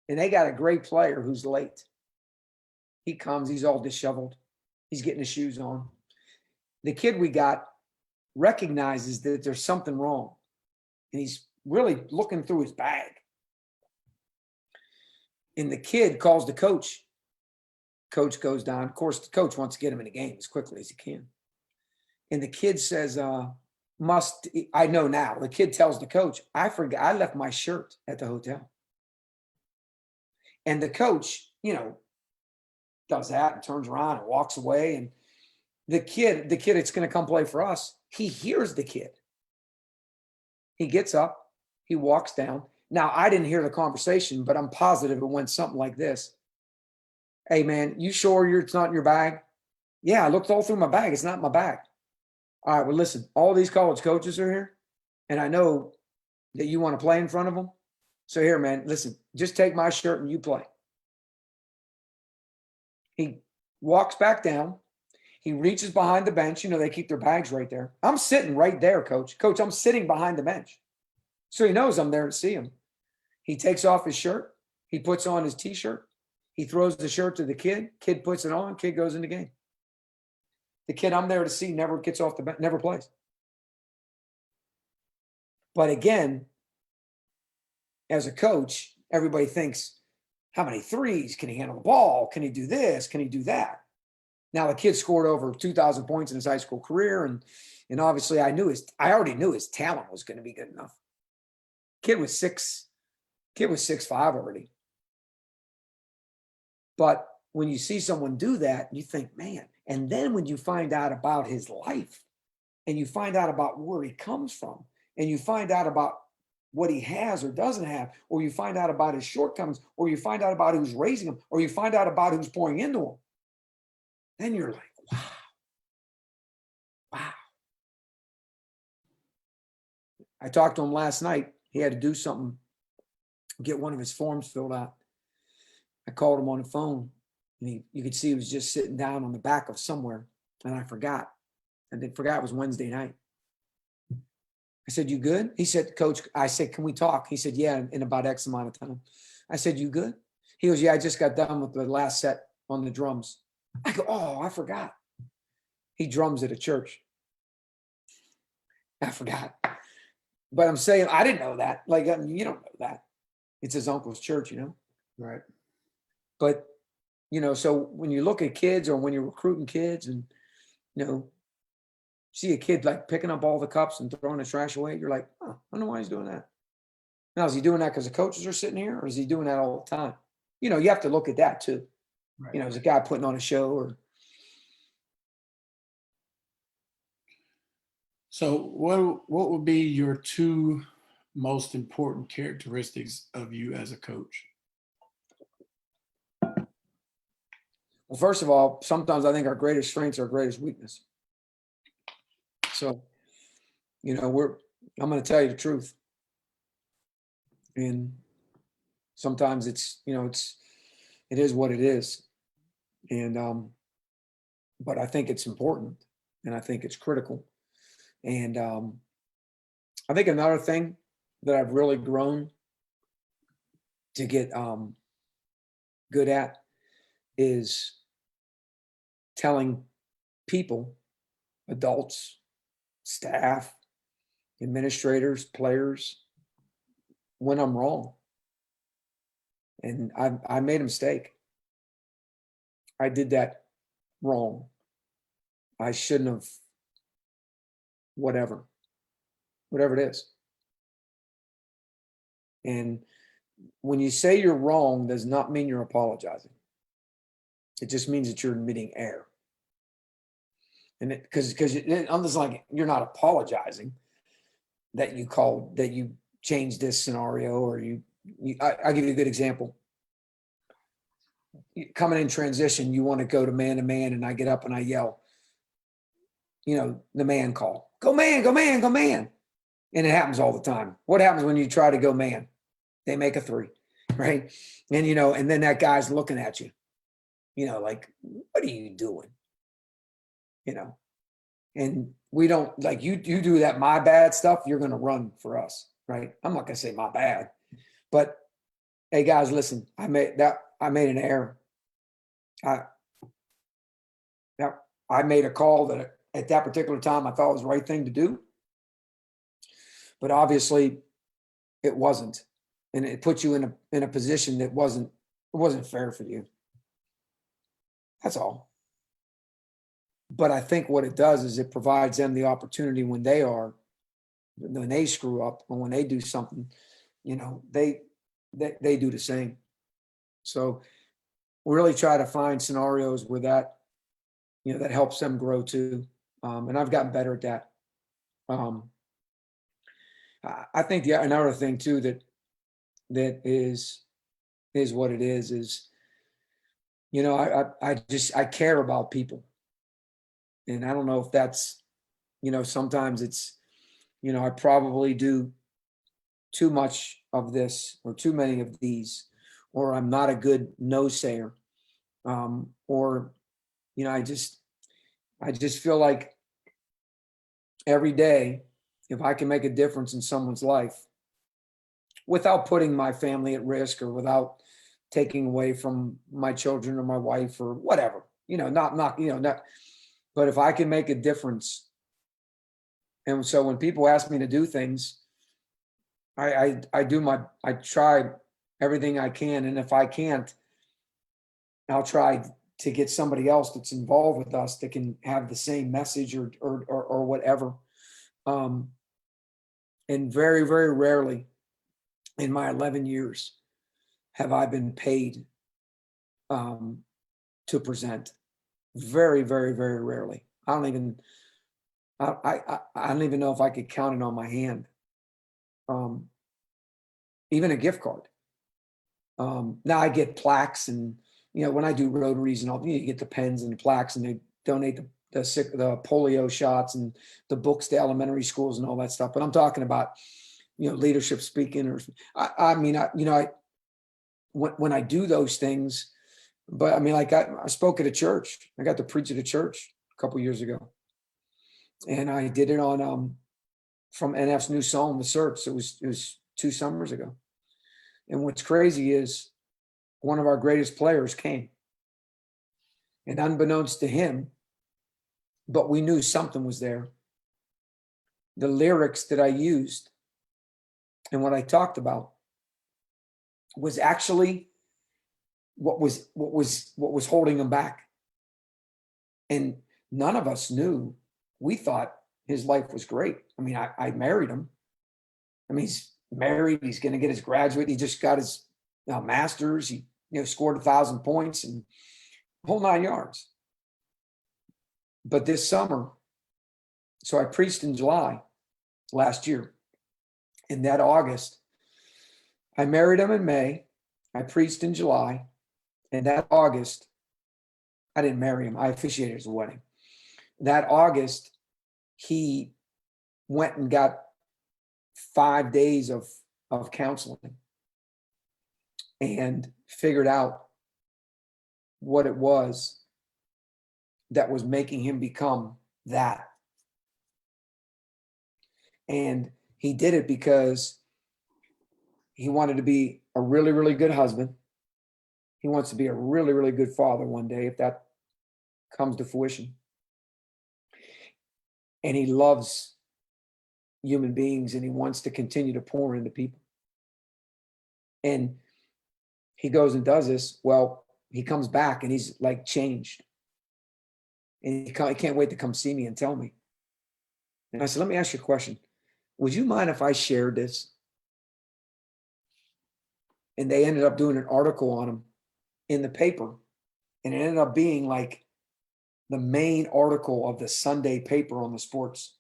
and they got a great player who's late. He comes, he's all disheveled. He's getting his shoes on. The kid we got recognizes that there's something wrong, and he's really looking through his bag. And the kid calls the coach. Coach goes down. Of course, the coach wants to get him in the game as quickly as he can. And the kid says, I know now. The kid tells the coach, I forgot, I left my shirt at the hotel. And the coach, does that and turns around and walks away. And the kid that's going to come play for us, he hears the kid. He gets up, he walks down. Now, I didn't hear the conversation, but I'm positive it went something like this. Hey, man, you sure it's not in your bag? Yeah, I looked all through my bag. It's not in my bag. All right, well, listen, all these college coaches are here, and I know that you want to play in front of them. So here, man, listen, just take my shirt and you play. He walks back down. He reaches behind the bench. They keep their bags right there. I'm sitting right there, coach. Coach, I'm sitting behind the bench. So he knows I'm there to see him. He takes off his shirt. He puts on his T-shirt. He throws the shirt to the kid. Kid puts it on. Kid goes in the game. The kid I'm there to see never gets off the bench, never plays. But again, as a coach, everybody thinks, how many threes? Can he handle the ball? Can he do this? Can he do that? Now the kid scored over 2,000 points in his high school career, and obviously I already knew his talent was going to be good enough. Kid was 6'5" already. But when you see someone do that, you think, man. And then when you find out about his life, and you find out about where he comes from, and you find out about what he has or doesn't have, or you find out about his shortcomings, or you find out about who's raising him, or you find out about who's pouring into him, then you're like, wow. I talked to him last night. He had to do something get one of his forms filled out. I called him on the phone, and you could see he was just sitting down on the back of somewhere, and I forgot. I forgot it was Wednesday night. I said, "You good?" He said, "Coach," I said, "Can we talk?" He said, "Yeah, in about X amount of time." I said, "You good?" He goes, "Yeah, I just got done with the last set on the drums." I go, "Oh, I forgot. He drums at a church." I forgot. But I'm saying, I didn't know that. Like, I mean, you don't know that. It's his uncle's church, Right. But, so when you look at kids or when you're recruiting kids and, you know, see a kid like picking up all the cups and throwing the trash away, you're like, oh, I don't know why he's doing that. Now, is he doing that because the coaches are sitting here, or is he doing that all the time? You have to look at that too. Right. Is a guy putting on a show or. So what would be your two most important characteristics of you as a coach? Well, first of all, sometimes I think our greatest strengths are our greatest weakness. So, I'm going to tell you the truth. And sometimes it is what it is. And, but I think it's important and I think it's critical. And I think another thing that I've really grown to get good at is telling people, adults, staff, administrators, players, when I'm wrong. And I made a mistake. I did that wrong. I shouldn't have, whatever it is. And when you say you're wrong, does not mean you're apologizing. It just means that you're admitting error. And because I'm just like, you're not apologizing that you changed this scenario, or I'll give you a good example. Coming in transition, you want to go to man, and I get up and I yell, the man call, go man, go man, go man. And it happens all the time. What happens when you try to go man? They make a 3, right? And, and then that guy's looking at you, like, what are you doing? And we don't, like, you do that my bad stuff, you're going to run for us, right? I'm not going to say my bad, but hey guys, listen, I made an error. I made a call that at that particular time I thought was the right thing to do, but obviously it wasn't, and it put you in a position that wasn't fair for you. That's all. But I think what it does is it provides them the opportunity when they screw up or when they do something, they do the same. So we really try to find scenarios where that helps them grow too. And I've gotten better at that. I think another thing too that is what it is, I care about people. And I don't know if that's, sometimes it's, I probably do too much of this or too many of these, or I'm not a good no sayer. Or, I just feel like every day, if I can make a difference in someone's life without putting my family at risk or without taking away from my children or my wife or whatever, not, but if I can make a difference. And so when people ask me to do things, I try everything I can. And if I can't, I'll try to get somebody else that's involved with us that can have the same message or whatever. And very, very rarely in my 11 years have I been paid to present. Very, very, very rarely. I don't even know if I could count it on my hand. Even a gift card. Now I get plaques, and when I do Rotaries and all, you get the pens and the plaques, and they donate the polio shots and the books to elementary schools and all that stuff. But I'm talking about leadership speaking, or when I do those things, but I mean, like I spoke at a church. I got to preach at a church a couple years ago, and I did it on from NF's new song, The Search. It was 2 summers ago. And what's crazy is one of our greatest players came, and unbeknownst to him, but we knew something was there. The lyrics that I used and what I talked about was actually what was holding him back. And none of us knew. We thought his life was great. I mean, I married him. I mean, he's married. He's going to get his graduate. He just got his master's. He scored 1,000 points and whole 9 yards. But this summer, so I preached in July last year. In that August, I married him in May. I preached in July. And that August, I didn't marry him. I officiated his wedding. That August, he went and got 5 days of counseling and figured out what it was that was making him become that. And he did it because he wanted to be a really, really good husband. He wants to be a really, really good father one day, if that comes to fruition. And he loves human beings, and he wants to continue to pour into people. And he goes and does this. Well, he comes back and he's like changed. And he can't wait to come see me and tell me. And I said, let me ask you a question. Would you mind if I shared this? And they ended up doing an article on him in the paper. And it ended up being like the main article of the Sunday paper on the sports.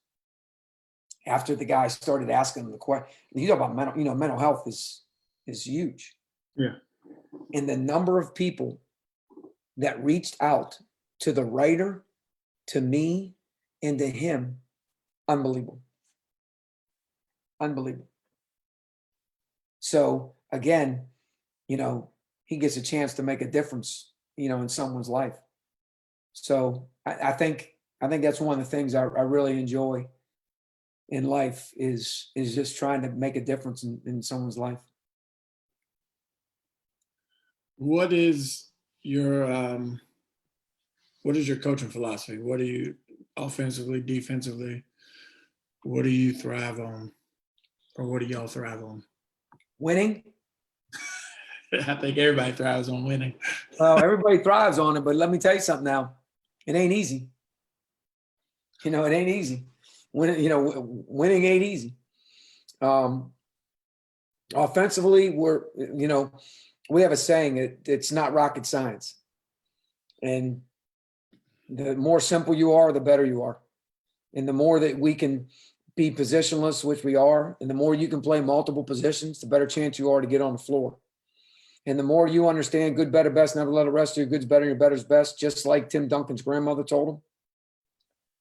After the guy started asking him the question, you talk about mental health is huge. Yeah. And the number of people that reached out to the writer, to me, and to him, unbelievable. Unbelievable. So again, he gets a chance to make a difference, in someone's life. So I think that's one of the things I really enjoy in life is just trying to make a difference in someone's life. What is your coaching philosophy? What do you offensively, defensively? What do you thrive on, or what do y'all thrive on? Winning. I think everybody thrives on winning. Well, everybody thrives on it, but let me tell you something now. It ain't easy. It ain't easy. Winning ain't easy. Offensively, we have a saying, it's not rocket science. And the more simple you are, the better you are. And the more that we can be positionless, which we are, and the more you can play multiple positions, the better chance you are to get on the floor. And the more you understand good, better, best, never let the rest of your good's better, your better's best, just like Tim Duncan's grandmother told him,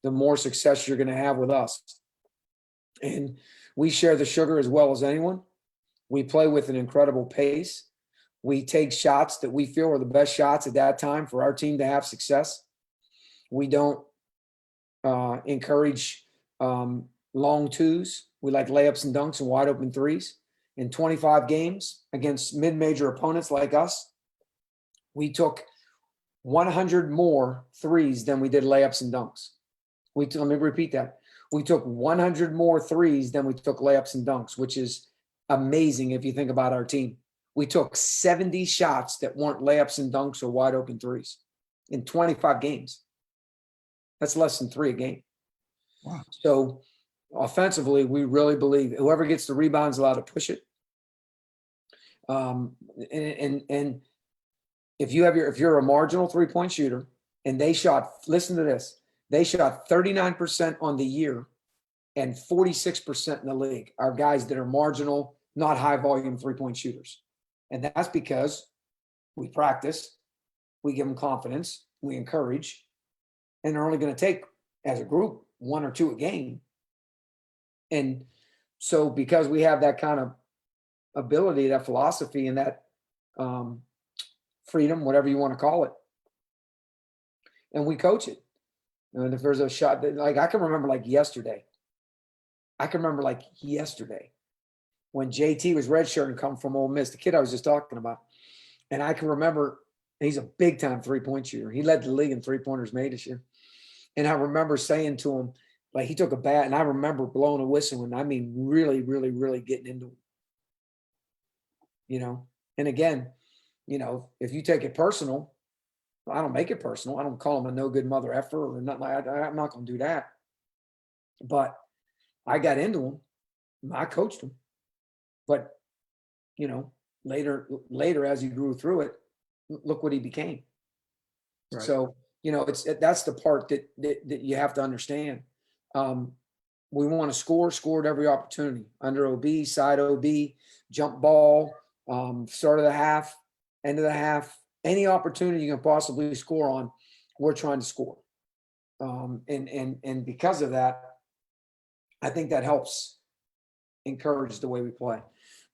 the more success you're going to have with us. And we share the sugar as well as anyone. We play with an incredible pace. We take shots that we feel are the best shots at that time for our team to have success. We don't encourage long twos. We like layups and dunks and wide open threes. In 25 games against mid-major opponents like us, we took 100 more threes than we did layups and dunks. Let me repeat that. We took 100 more threes than we took layups and dunks, which is amazing if you think about our team. We took 70 shots that weren't layups and dunks or wide open threes in 25 games. That's less than 3 a game. Wow. So offensively, we really believe whoever gets the rebound is allowed to push it. And if you're a marginal 3-point shooter and they shot, listen to this, they shot 39% on the year and 46% in the league are guys that are marginal, not high volume 3-point shooters. And that's because we practice, we give them confidence, we encourage, and they're only going to take as a group 1 or 2 a game. And So because we have that kind of ability, that philosophy, and that freedom, whatever you want to call it, and we coach it. And if there's a shot that, like, I can remember like yesterday. I can remember like yesterday when JT was redshirt and come from Ole Miss, the kid I was just talking about. And I can remember he's a big time 3-point shooter. He led the league in 3-pointers made this year. And I remember saying to him, like, he took a bat, and I remember blowing a whistle, and I mean, really, really, really getting into him. You know, and again, you know, if you take it personal, I don't make it personal. I don't call him a no good mother effer or nothing like that. I'm not going to do that. But I got into him. I coached him. But, you know, later as he grew through it, look what he became. Right. So, you know, that's the part that you have to understand. We want to score at every opportunity, under OB, side OB, jump ball, start of the half, end of the half, any opportunity you can possibly score on, we're trying to score. And because of that, I think that helps encourage the way we play.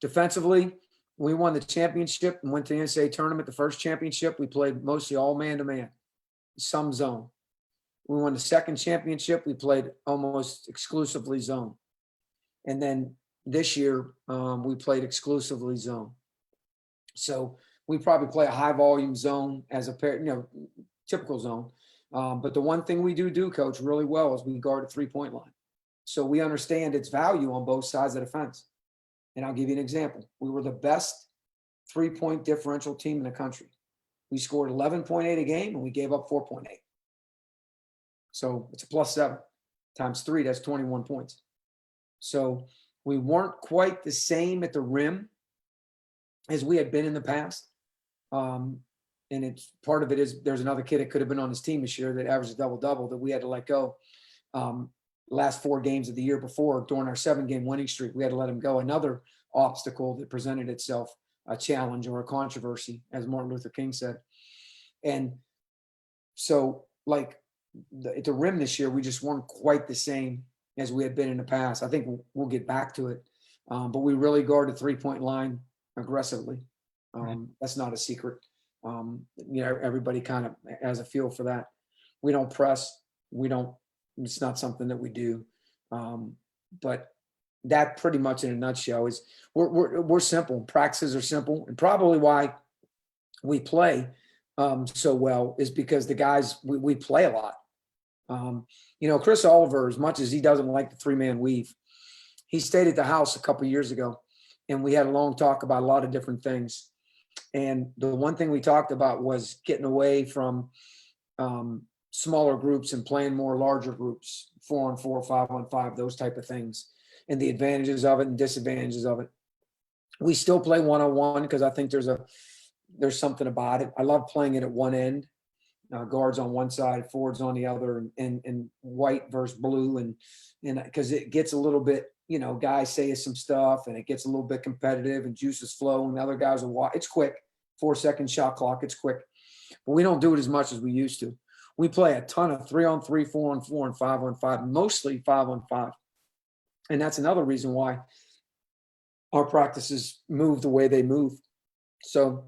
Defensively, we won the championship and went to the NCAA tournament. The first championship, we played mostly all man-to-man, some zone. We won the second championship, we played almost exclusively zone. And then this year, we played exclusively zone. So we probably play a high volume zone as a pair, you know, typical zone. But the one thing we do, coach, really well is we guard a 3-point line. So we understand its value on both sides of the fence. And I'll give you an example. We were the best 3-point differential team in the country. We scored 11.8 a game and we gave up 4.8. So it's a +7 times 3, that's 21 points. So we weren't quite the same at the rim as we had been in the past. And it's part of it is there's another kid that could have been on his team this year that averaged a double-double that we had to let go. Last 4 games of the year before, during our 7-game winning streak, we had to let him go. Another obstacle that presented itself, a challenge or a controversy, as Martin Luther King said. And so, like, at the rim this year, we just weren't quite the same as we had been in the past. I think we'll get back to it. But we really guard the 3-point line aggressively. That's not a secret. You know, everybody kind of has a feel for that. We don't press. It's not something that we do. But that pretty much in a nutshell is we're simple. Practices are simple, and probably why we play so well is because the guys we play a lot. You know, Chris Oliver, as much as he doesn't like the 3-man weave, he stayed at the house a couple of years ago, and we had a long talk about a lot of different things. And the one thing we talked about was getting away from smaller groups and playing more larger groups, 4-on-4, 5-on-5, those type of things, and the advantages of it and disadvantages of it. We still play 1-on-1 because I think there's something about it. I love playing it at one end, guards on one side, forwards on the other, and white versus blue, and because it gets a little bit, you know, guys say some stuff and it gets a little bit competitive and juices flow, and the other guys will walk. It's quick, 4-second shot clock. It's quick, but we don't do it as much as we used to. We play a ton of 3-on-3, 4-on-4, and 5-on-5, mostly 5-on-5. And that's another reason why our practices move the way they move. So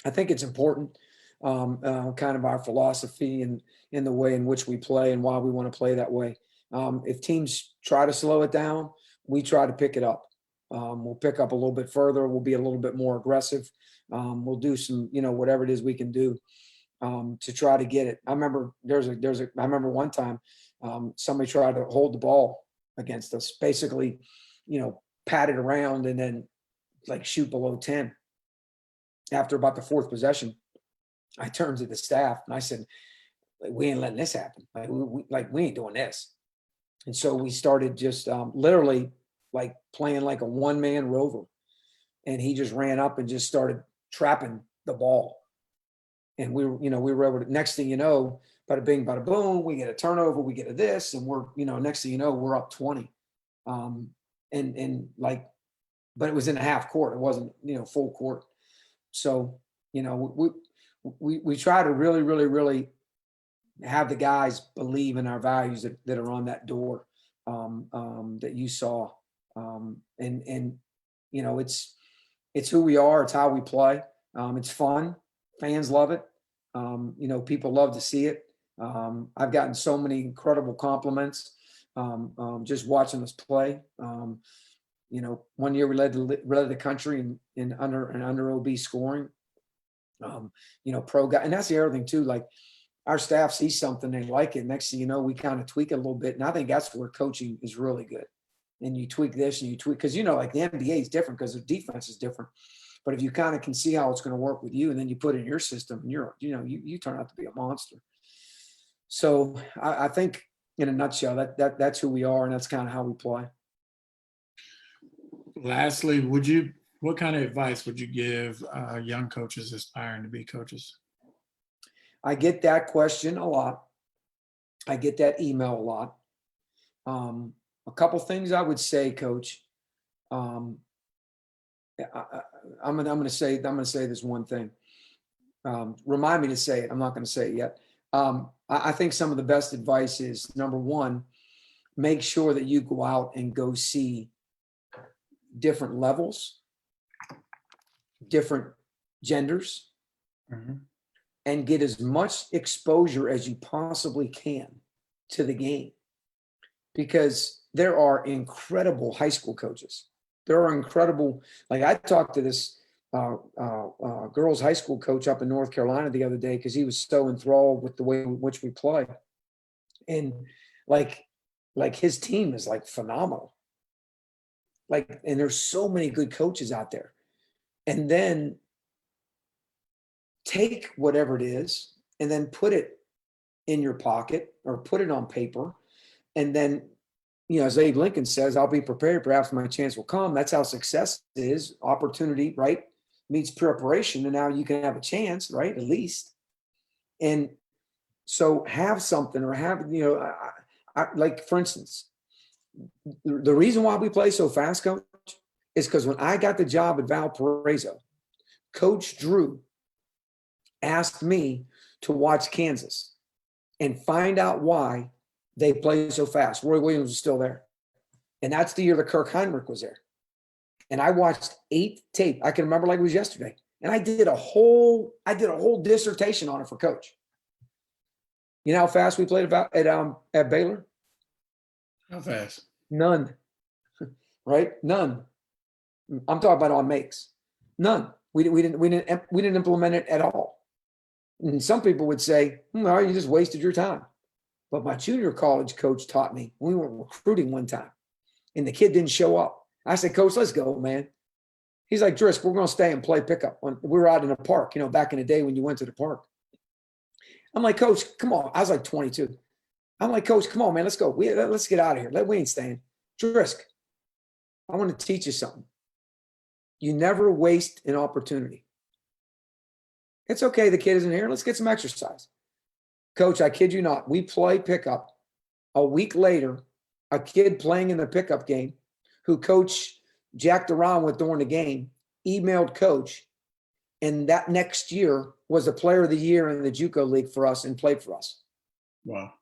I think it's important, kind of our philosophy and in the way in which we play and why we want to play that way. If teams try to slow it down, we try to pick it up. We'll pick up a little bit further. We'll be a little bit more aggressive. We'll do some, you know, whatever it is we can do to try to get it. I remember I remember one time somebody tried to hold the ball against us, basically, you know, pat it around and then like shoot below 10. After about the 4th possession, I turned to the staff and I said, we ain't letting this happen. We ain't doing this. And so we started just literally like playing like a one-man rover. And he just ran up and just started trapping the ball. And we were able to, next thing you know, bada bing, bada boom, we get a turnover, we get a this, and we're, you know, next thing you know, we're up 20. And like, but it was in a half court. It wasn't, you know, full court. So, you know, we try to really, really, really have the guys believe in our values that are on that door that you saw And you know, it's who we are. It's how we play. It's fun. Fans love it. You know, people love to see it. I've gotten so many incredible compliments just watching us play. You know, one year we led the country in under OB scoring. You know, pro guy, and that's the other thing too. Like our staff sees something, they like it. Next thing you know, we kind of tweak it a little bit, and I think that's where coaching is really good. And you tweak this and you tweak because you know, like the NBA is different because the defense is different. But if you kind of can see how it's going to work with you, and then you put it in your system, and you turn out to be a monster. So I think in a nutshell, that's who we are, and that's kind of how we play. Lastly, what kind of advice would you give young coaches aspiring to be coaches? I get that question a lot. I get that email a lot. A couple things I would say, Coach. I'm gonna say this one thing. Remind me to say it. I'm not going to say it yet. I think some of the best advice is, number one, make sure that you go out and go see different levels, different genders, and get as much exposure as you possibly can to the game. Because there are incredible high school coaches. There are incredible, like I talked to this girls high school coach up in North Carolina the other day because he was so enthralled with the way in which we play. And like his team is like phenomenal. Like, and there's so many good coaches out there. And then take whatever it is and then put it in your pocket or put it on paper. And then, you know, as Abe Lincoln says, I'll be prepared. Perhaps my chance will come. That's how success is. Opportunity, right, meets preparation. And now you can have a chance, right, at least. And so have something or have, you know, like, for instance, the reason why we play so fast, Coach, is because when I got the job at Valparaiso, Coach Drew asked me to watch Kansas and find out why they play so fast. Roy Williams was still there. And that's the year that Kirk Heinrich was there. And I watched 8 tape. I can remember like it was yesterday. And I did a whole dissertation on it for Coach. You know how fast we played at Baylor? How fast? None. Right? None. I'm talking about on makes. None. We didn't implement it at all. And some people would say, well, you just wasted your time. But my junior college coach taught me. We were recruiting one time, and the kid didn't show up. I said, Coach, let's go, man. He's like, Driscoll, we're going to stay and play pickup. We were out in the park, you know, back in the day when you went to the park. I'm like, Coach, come on. I was like 22. I'm like, Coach, come on, man. Let's go. Let's get out of here. We ain't staying. Driscoll, I want to teach you something. You never waste an opportunity. It's okay. The kid isn't here. Let's get some exercise. Coach, I kid you not. We play pickup. A week later, a kid playing in the pickup game who Coach jacked around with during the game emailed Coach, and that next year was the player of the year in the JUCO league for us and played for us. Wow.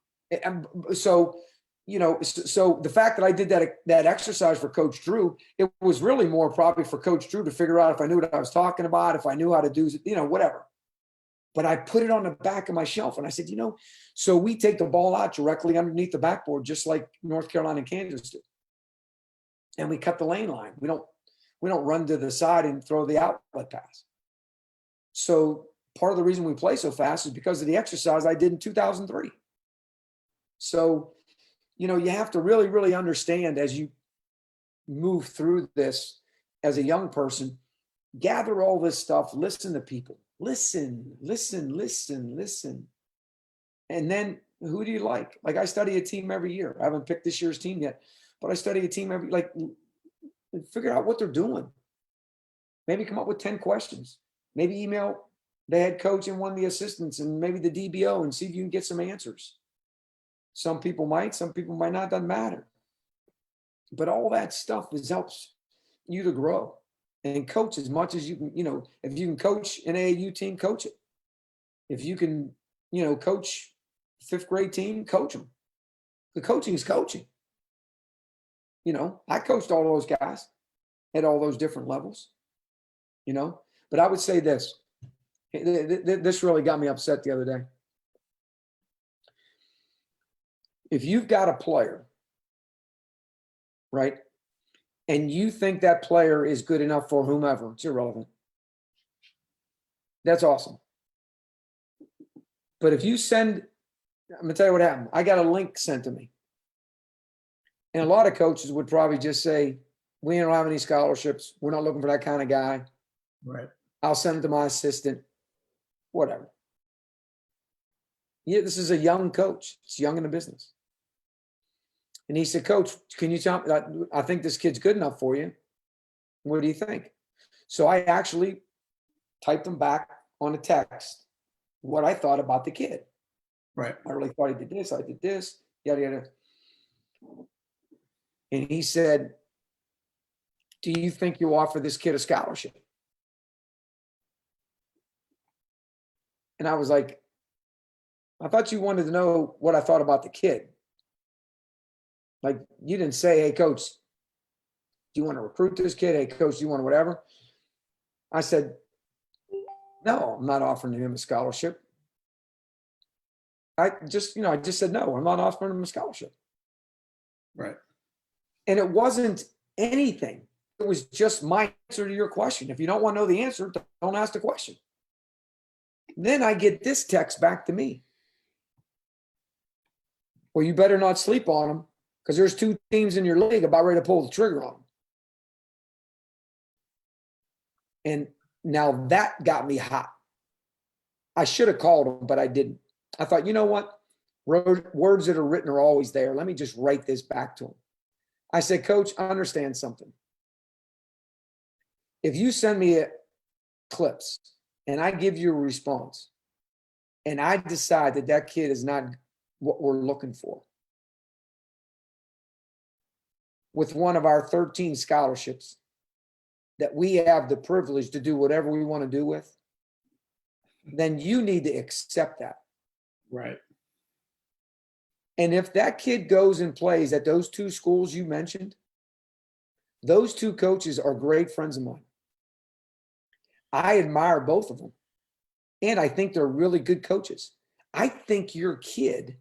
And so, you know, so the fact that I did that exercise for Coach Drew, it was really more probably for Coach Drew to figure out if I knew what I was talking about, if I knew how to do, you know, whatever. But I put it on the back of my shelf and I said, you know, so we take the ball out directly underneath the backboard, just like North Carolina and Kansas do. And we cut the lane line. We don't run to the side and throw the outlet pass. So part of the reason we play so fast is because of the exercise I did in 2003. So, you know, you have to really, really understand as you move through this as a young person, gather all this stuff, listen to people. Listen. And then who do you like? Like I study a team every year. I haven't picked this year's team yet, but I study a team figure out what they're doing. Maybe come up with 10 questions. Maybe email the head coach and one of the assistants and maybe the DBO and see if you can get some answers. Some people might not, doesn't matter. But all that stuff helps you to grow. And coach as much as you can, you know, if you can coach an AAU team, coach it. If you can, you know, coach 5th grade team, coach them. The coaching is coaching. I coached all those guys at all those different levels, but I would say this. This really got me upset the other day. If you've got a player, right, and you think that player is good enough for whomever, it's irrelevant. That's awesome. But if you send, I'm going to tell you what happened. I got a link sent to me. And a lot of coaches would probably just say, we don't have any scholarships. We're not looking for that kind of guy. Right. I'll send it to my assistant, whatever. Yeah, this is a young coach. It's young in the business. And he said, Coach, can you tell me, I think this kid's good enough for you. What do you think? So I actually typed him back on a text what I thought about the kid. Right. I really thought he did this. I did this, yada, yada. And he said, do you think you'll offer this kid a scholarship? And I was like, I thought you wanted to know what I thought about the kid. Like, you didn't say, hey, coach, do you want to recruit this kid? Hey, coach, do you want whatever? I said, no, I'm not offering him a scholarship. I just said, no, I'm not offering him a scholarship. Right. And it wasn't anything. It was just my answer to your question. If you don't want to know the answer, don't ask the question. Then I get this text back to me. Well, you better not sleep on him because there's 2 teams in your league about ready to pull the trigger on him. And now that got me hot. I should have called him, but I didn't. I thought, you know what? Words that are written are always there. Let me just write this back to him. I said, Coach, I understand something. If you send me clips and I give you a response and I decide that that kid is not what we're looking for, with one of our 13 scholarships that we have the privilege to do whatever we want to do with, then you need to accept that. Right. And if that kid goes and plays at those 2 schools you mentioned, those 2 coaches are great friends of mine. I admire both of them. And I think they're really good coaches. I think your kid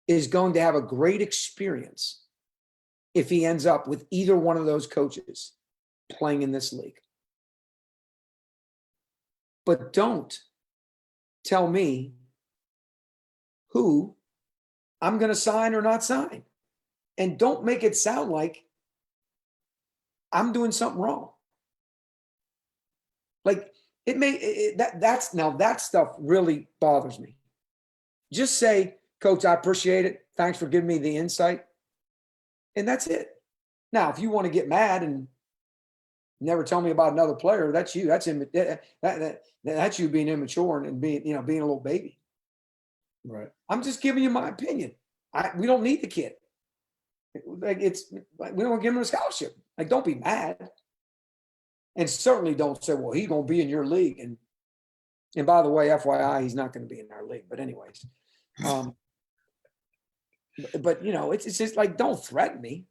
is going to have a great experience if he ends up with either one of those coaches playing in this league. But don't tell me who I'm going to sign or not sign. And don't make it sound like I'm doing something wrong. Like that stuff really bothers me. Just say, Coach, I appreciate it. Thanks for giving me the insight. And that's it. Now, if you want to get mad and never tell me about another player, that's you. That's you being immature and being a little baby. Right. I'm just giving you my opinion. We don't need the kid. We don't give him a scholarship. Like, don't be mad. And certainly don't say, well, he's going to be in your league. And by the way, FYI, he's not going to be in our league. But anyways, but it's just like, don't threaten me.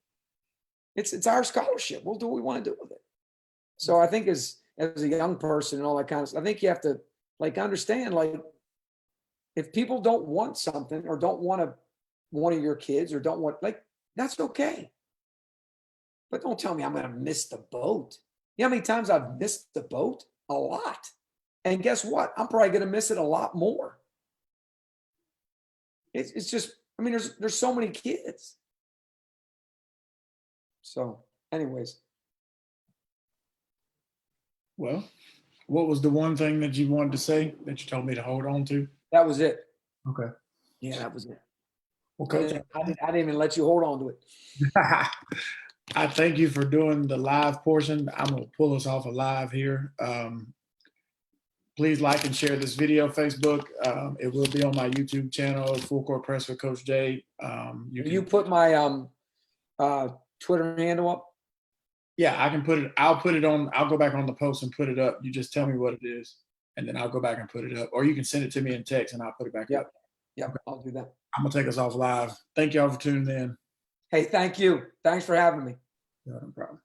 It's our scholarship. We'll do what we want to do with it. So I think as a young person and all that kind of stuff, I think you have to understand, if people don't want something or don't want one of your kids or don't want, that's okay. But don't tell me I'm going to miss the boat. You know how many times I've missed the boat? A lot. And guess what? I'm probably going to miss it a lot more. It's just, there's so many kids. So anyways. Well, what was the one thing that you wanted to say that you told me to hold on to? That was it. Okay. Yeah, that was it. Well, Coach, I didn't even let you hold on to it. I thank you for doing the live portion. I'm going to pull us off a live here. Please like and share this video, Facebook. It will be on my YouTube channel, Full Court Press with Coach J. You put my Twitter handle up? Yeah, I can put it. I'll put it on. I'll go back on the post and put it up. You just tell me what it is, and then I'll go back and put it up. Or you can send it to me in text, and I'll put it back up. Yep, I'll do that. I'm going to take us off live. Thank y'all for tuning in. Hey, thank you. Thanks for having me. No problem.